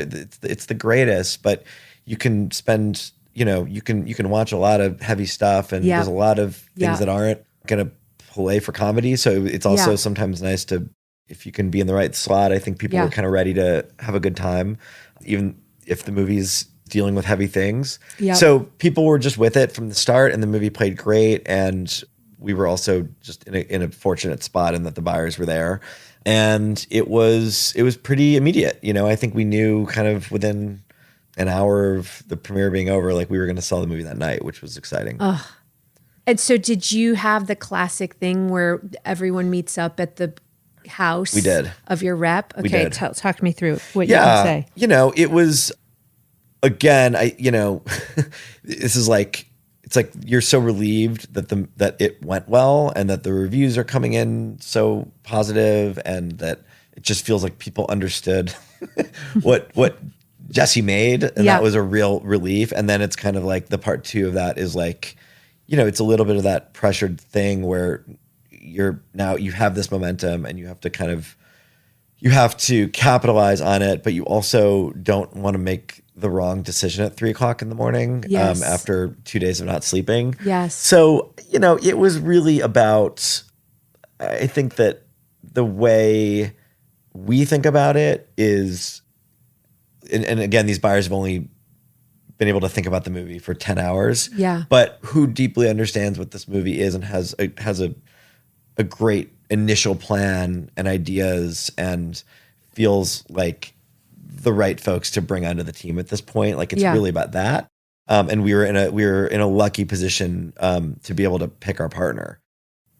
It's the greatest, but you can spend. You know, you can watch a lot of heavy stuff, and there's a lot of things that aren't going to play for comedy. So it's also sometimes nice to, if you can be in the right slot. I think people are kind of ready to have a good time, even if the movie's dealing with heavy things. Yep. So people were just with it from the start, and the movie played great. And we were also just in a fortunate spot in that the buyers were there, and it was pretty immediate. You know, I think we knew kind of within an hour of the premiere being over, like we were going to sell the movie that night, which was exciting. And so did you have the classic thing where everyone meets up at the house of your rep? Okay, talk me through what you can say. You know, it was, again, this is like, it's like you're so relieved that it went well and that the reviews are coming in so positive and that it just feels like people understood what Jesse made, and that was a real relief. And then it's kind of like the part two of that is like, you know, it's a little bit of that pressured thing where you have this momentum and you have to capitalize on it, but you also don't want to make the wrong decision at 3:00 in the morning after 2 days of not sleeping. Yes. So, you know, it was really about, I think that the way we think about it is, and again, these buyers have only been able to think about the movie for 10 hours. Yeah. But who deeply understands what this movie is and has a great initial plan and ideas and feels like the right folks to bring onto the team at this point. Like it's really about that. And we were in a lucky position to be able to pick our partner.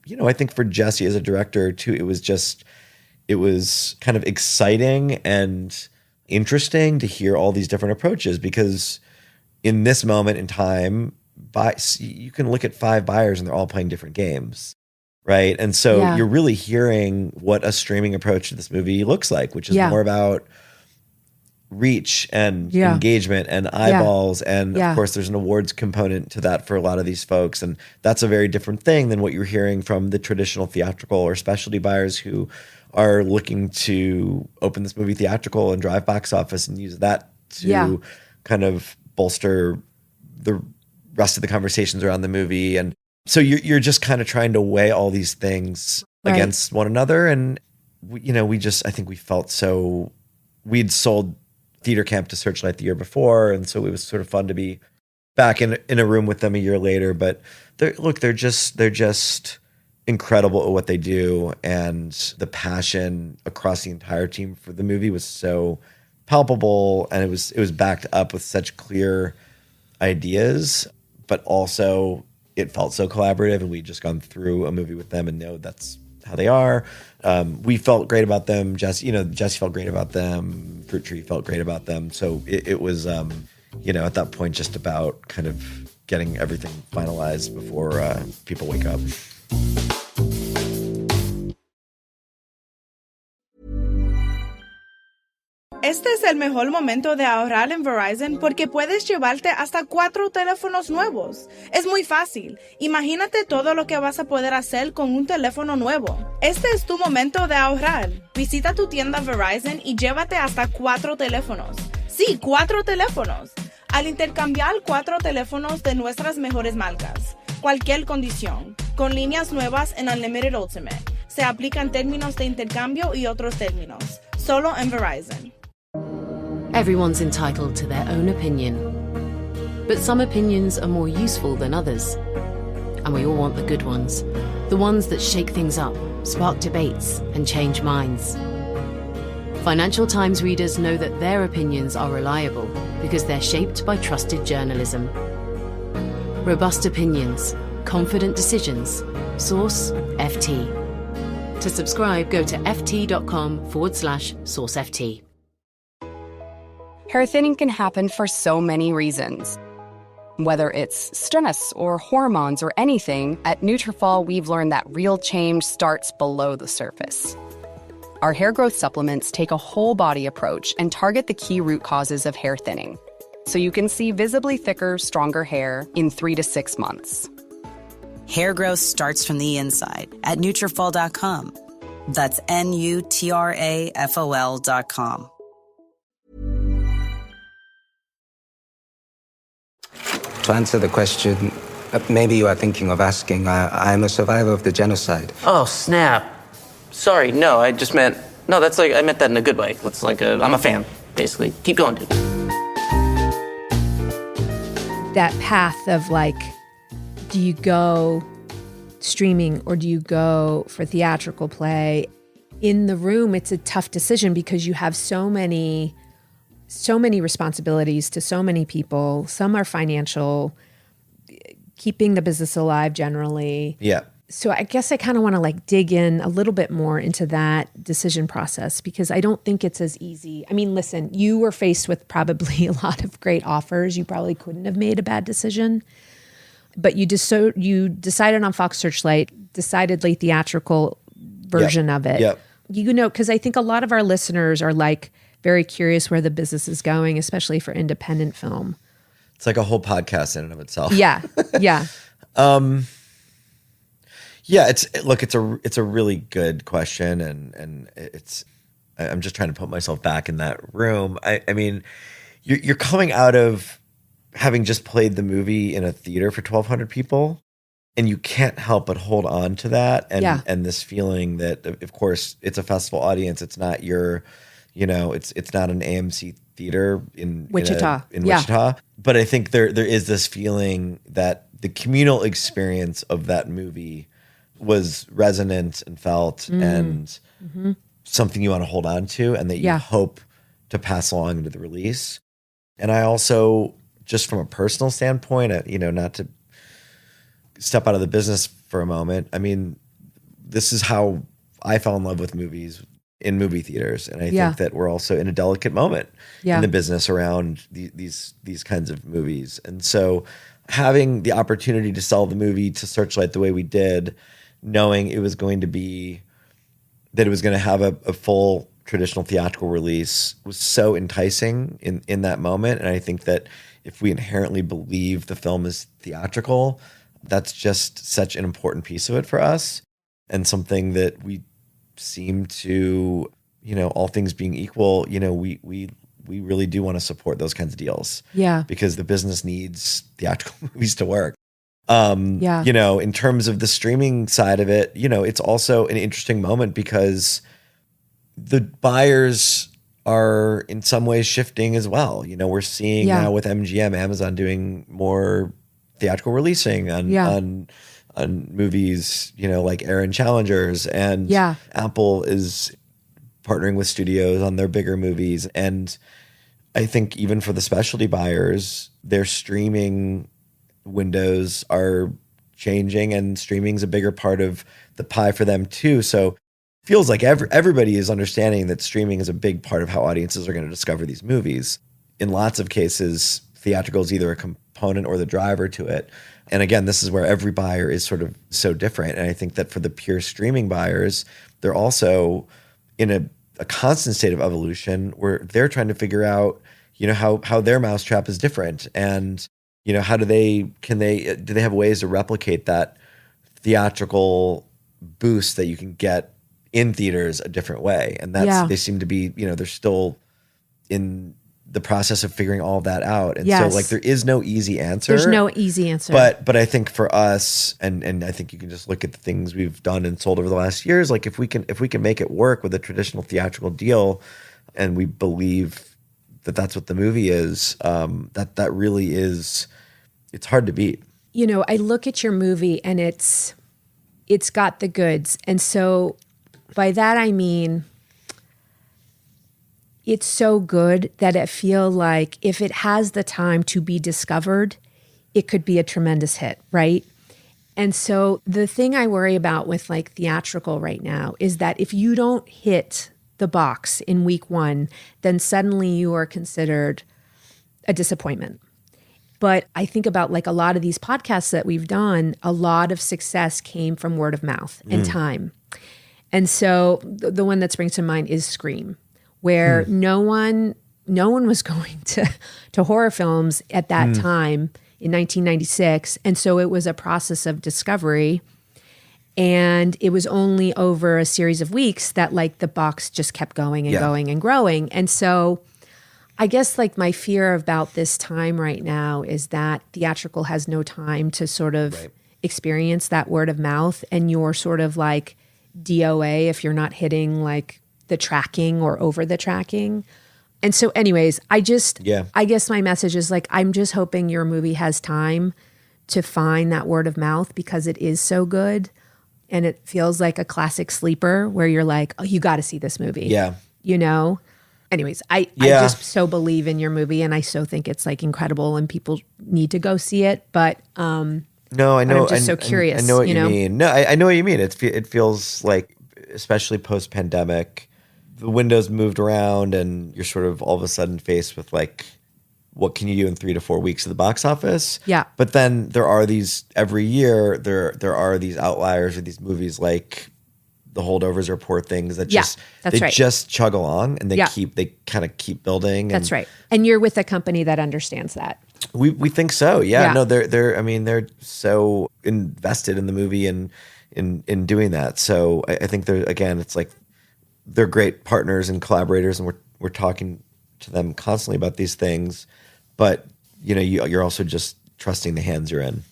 You know, I think for Jesse as a director too, it was kind of exciting and interesting to hear all these different approaches, because in this moment in time, you can look at 5 buyers and they're all playing different games, right? And so you're really hearing what a streaming approach to this movie looks like, which is more about reach and engagement and eyeballs. And of course, there's an awards component to that for a lot of these folks. And that's a very different thing than what you're hearing from the traditional theatrical or specialty buyers who are looking to open this movie theatrical and drive box office and use that to kind of bolster the rest of the conversations around the movie. And so you're just kind of trying to weigh all these things against one another. And I think we felt so, we'd sold theater camp to Searchlight the year before. And so it was sort of fun to be back in a room with them a year later. But they're just incredible at what they do. And the passion across the entire team for the movie was so palpable. And it was backed up with such clear ideas, but also it felt so collaborative. And we'd just gone through a movie with them and know that's how they are. We felt great about them. Jesse felt great about them. Fruit Tree felt great about them. So it was, at that point, just about kind of getting everything finalized before people wake up. Este es el mejor momento de ahorrar en Verizon porque puedes llevarte hasta 4 teléfonos nuevos. Es muy fácil. Imagínate todo lo que vas a poder hacer con un teléfono nuevo. Este es tu momento de ahorrar. Visita tu tienda Verizon y llévate hasta 4 teléfonos. Sí, 4 teléfonos. Al intercambiar 4 teléfonos de nuestras mejores marcas. Cualquier condición. Con líneas nuevas en Unlimited Ultimate. Se aplican términos de intercambio y otros términos. Solo en Verizon. Everyone's entitled to their own opinion. But some opinions are more useful than others. And we all want the good ones. The ones that shake things up, spark debates, and change minds. Financial Times readers know that their opinions are reliable because they're shaped by trusted journalism. Robust opinions, confident decisions. Source FT. To subscribe, go to ft.com/sourceft. Hair thinning can happen for so many reasons. Whether it's stress or hormones or anything, at Nutrafol we've learned that real change starts below the surface. Our hair growth supplements take a whole body approach and target the key root causes of hair thinning, so you can see visibly thicker, stronger hair in 3 to 6 months. Hair growth starts from the inside at Nutrafol.com. That's Nutrafol.com. To answer the question, maybe you are thinking of asking, I'm a survivor of the genocide. Oh, snap. Sorry, no, I just meant... No, that's like, I meant that in a good way. It's like I'm a fan, basically. Keep going, dude. That path of like, do you go streaming or do you go for theatrical play? In the room, it's a tough decision because you have so many responsibilities to so many people. Some are financial, keeping the business alive generally. Yeah. So I guess I kind of want to like dig in a little bit more into that decision process because I don't think it's as easy. I mean, listen, you were faced with probably a lot of great offers. You probably couldn't have made a bad decision. But you decided on Fox Searchlight, decidedly theatrical version of it. Yep. You know, because I think a lot of our listeners are like very curious where the business is going, especially for independent film. It's like a whole podcast in and of itself. Yeah. Yeah. Yeah, it's a really good question, and I'm just trying to put myself back in that room. I mean, you're coming out of having just played the movie in a theater for 1,200 people, and you can't help but hold on to that and this feeling that, of course, it's a festival audience. It's not your, it's not an AMC theater in Wichita. Wichita. But I think there is this feeling that the communal experience of that movie was resonant and felt and something you want to hold on to and that you hope to pass along into the release. And I also, just from a personal standpoint, not to step out of the business for a moment, I mean, this is how I fell in love with movies in movie theaters. And I think that we're also in a delicate moment in the business around these kinds of movies. And so having the opportunity to sell the movie to Searchlight the way we did, knowing it was going to have a full traditional theatrical release, was so enticing in that moment. And I think that if we inherently believe the film is theatrical, that's just such an important piece of it for us, and something that we seem to, all things being equal, we really do want to support those kinds of deals. Yeah. Because the business needs theatrical movies to work. In terms of the streaming side of it, it's also an interesting moment because the buyers are in some ways shifting as well. We're seeing now with MGM, Amazon doing more theatrical releasing on movies, like Aaron Challengers, and Apple is partnering with studios on their bigger movies. And I think even for the specialty buyers, their streaming windows are changing, and streaming's a bigger part of the pie for them too. So it feels like everybody is understanding that streaming is a big part of how audiences are going to discover these movies. In lots of cases, theatrical is either a component or the driver to it. And again, this is where every buyer is sort of so different. And I think that for the pure streaming buyers, they're also in a constant state of evolution where they're trying to figure out, how their mousetrap is different. And, how do they have ways to replicate that theatrical boost that you can get in theaters a different way? And they seem to be, they're still in the process of figuring all of that out. And so there is no easy answer. There's no easy answer. But I think for us, and I think you can just look at the things we've done and sold over the last years, like if we can make it work with a traditional theatrical deal, and we believe that that's what the movie is, that really is, it's hard to beat. I look at your movie and it's got the goods. And so by that I mean, it's so good that I feel like if it has the time to be discovered, it could be a tremendous hit, right? And so the thing I worry about with like theatrical right now is that if you don't hit the box in week one, then suddenly you are considered a disappointment. But I think about like a lot of these podcasts that we've done, a lot of success came from word of mouth and time. And so the one that springs to mind is Scream, where no one was going to horror films at that time in 1996. And so it was a process of discovery. And it was only over a series of weeks that like the box just kept going and going and growing. And so I guess like my fear about this time right now is that theatrical has no time to sort of experience that word of mouth, and you're sort of like DOA if you're not hitting like the tracking or over the tracking. And so anyways, I guess my message is like, I'm just hoping your movie has time to find that word of mouth because it is so good. And it feels like a classic sleeper where you're like, oh, you got to see this movie. Yeah. Anyways, I just so believe in your movie, and I so think it's like incredible and people need to go see it. But no, I know. I'm just so curious. I know what you mean. No, I know what you mean. It feels like, especially post-pandemic, the window's moved around and you're sort of all of a sudden faced with like, what can you do in 3 to 4 weeks at the box office? Yeah. But then there are these, every year, there are these outliers or these movies like The Holdovers or Poor Things that just, just chug along and they kind of keep building. That's right. And you're with a company that understands that. We think so. Yeah. No, they're so invested in the movie and in doing that. So I think it's like, they're great partners and collaborators, and we're talking to them constantly about these things. But you're also just trusting the hands you're in.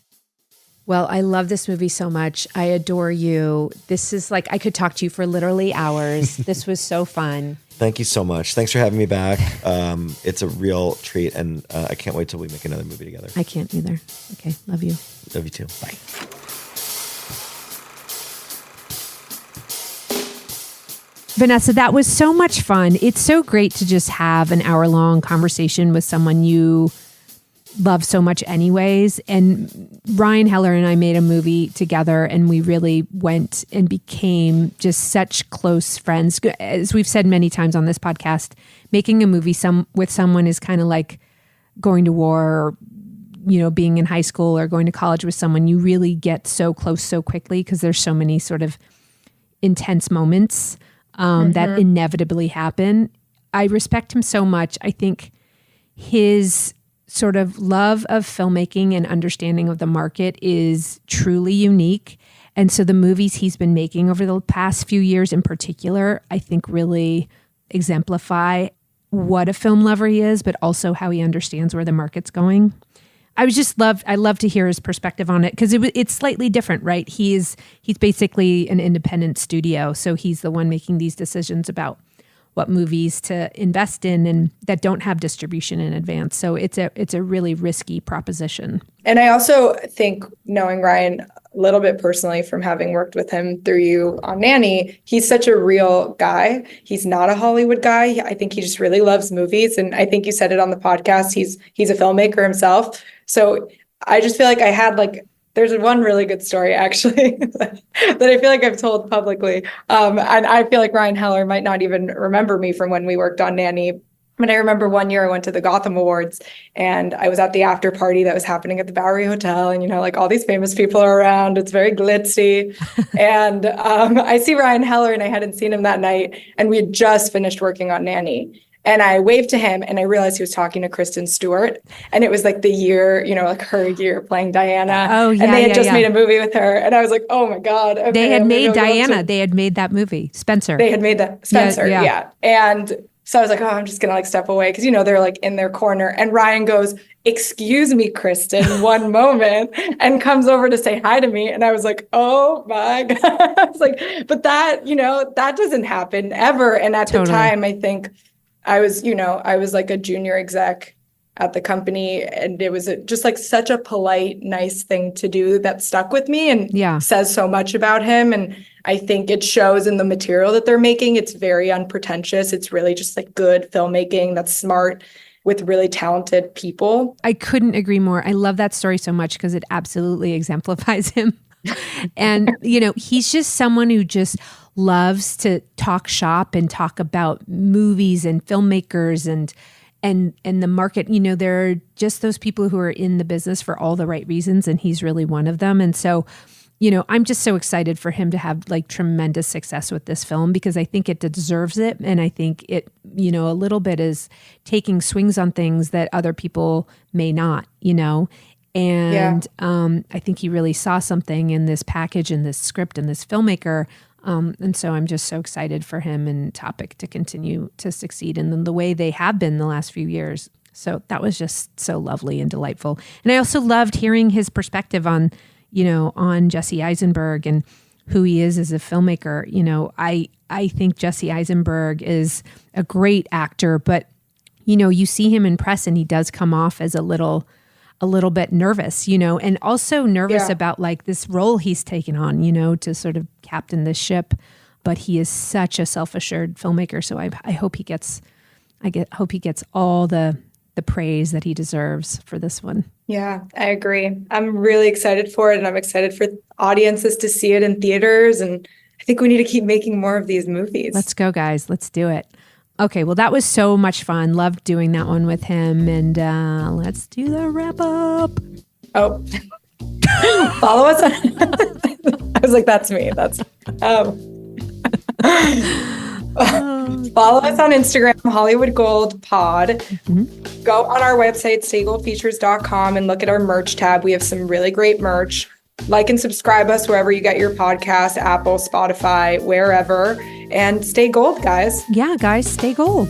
Well, I love this movie so much. I adore you. This is like, I could talk to you for literally hours. This was so fun. Thank you so much. Thanks for having me back. It's a real treat, and I can't wait till we make another movie together. I can't either. Okay, love you. Love you too. Bye. Vanessa, that was so much fun. It's so great to just have an hour-long conversation with someone you love so much anyways. And Ryan Heller and I made a movie together, and we really went and became just such close friends. As we've said many times on this podcast, making a movie with someone is kind of like going to war, or, you know, being in high school or going to college with someone. You really get so close so quickly because there's so many sort of intense moments that inevitably happen. I respect him so much. I think his sort of love of filmmaking and understanding of the market is truly unique. And so the movies he's been making over the past few years in particular, I think really exemplify what a film lover he is, but also how he understands where the market's going. I love to hear his perspective on it because it's slightly different, right? He's basically an independent studio. So he's the one making these decisions about what movies to invest in and that don't have distribution in advance. So it's a really risky proposition. And I also think, knowing Ryan a little bit personally from having worked with him through you on Nanny, he's such a real guy. He's not a Hollywood guy. I think he just really loves movies. And I think you said it on the podcast. He's a filmmaker himself. So I just feel like I had there's one really good story, actually, that I feel like I've told publicly. And I feel like Ryan Heller might not even remember me from when we worked on Nanny. But I remember one year I went to the Gotham Awards, and I was at the after party that was happening at the Bowery Hotel. And, all these famous people are around. It's very glitzy. And I see Ryan Heller, and I hadn't seen him that night. And we had just finished working on Nanny. And I waved to him, and I realized he was talking to Kristen Stewart. And it was the year, her year playing Diana. Oh, yeah. And they had just made a movie with her. And I was like, oh my God. Okay, they had made Diana. They had made that movie. Spencer. They had made that. Spencer, yeah. And so I was like, oh, I'm just going to step away. Because, they're in their corner. And Ryan goes, excuse me, Kristen, one moment. And comes over to say hi to me. And I was like, oh my God. I was like, but that, that doesn't happen ever. And at the time, I think I was a junior exec at the company, and it was just such a polite, nice thing to do that stuck with me and says so much about him. And I think it shows in the material that they're making. It's very unpretentious. It's really just good filmmaking that's smart with really talented people. I couldn't agree more. I love that story so much because it absolutely exemplifies him. And, he's just someone who just loves to talk shop and talk about movies and filmmakers and the market. There are just those people who are in the business for all the right reasons, and he's really one of them. And so, I'm just so excited for him to have tremendous success with this film because I think it deserves it. And I think it, a little bit is taking swings on things that other people may not, And I think he really saw something in this package and this script and this filmmaker. And so I'm just so excited for him and Topic to continue to succeed in the way they have been the last few years. So that was just so lovely and delightful. And I also loved hearing his perspective on, on Jesse Eisenberg and who he is as a filmmaker. I think Jesse Eisenberg is a great actor, but, you see him in press and he does come off as a little bit nervous, and also nervous about this role he's taken on, to sort of captain this ship. But he is such a self-assured filmmaker. So I hope he gets all the praise that he deserves for this one. Yeah, I agree. I'm really excited for it, and I'm excited for audiences to see it in theaters. And I think we need to keep making more of these movies. Let's go, guys. Let's do it. Okay, well, that was so much fun. Loved doing that one with him. And let's do the wrap up. Oh, follow us. I was like, that's me. Follow us on Instagram, Hollywood Gold Pod. Mm-hmm. Go on our website, staygoldfeatures.com, and look at our merch tab. We have some really great merch. Like and subscribe us wherever you get your podcasts, Apple, Spotify, wherever. And stay gold, guys. Yeah, guys, stay gold.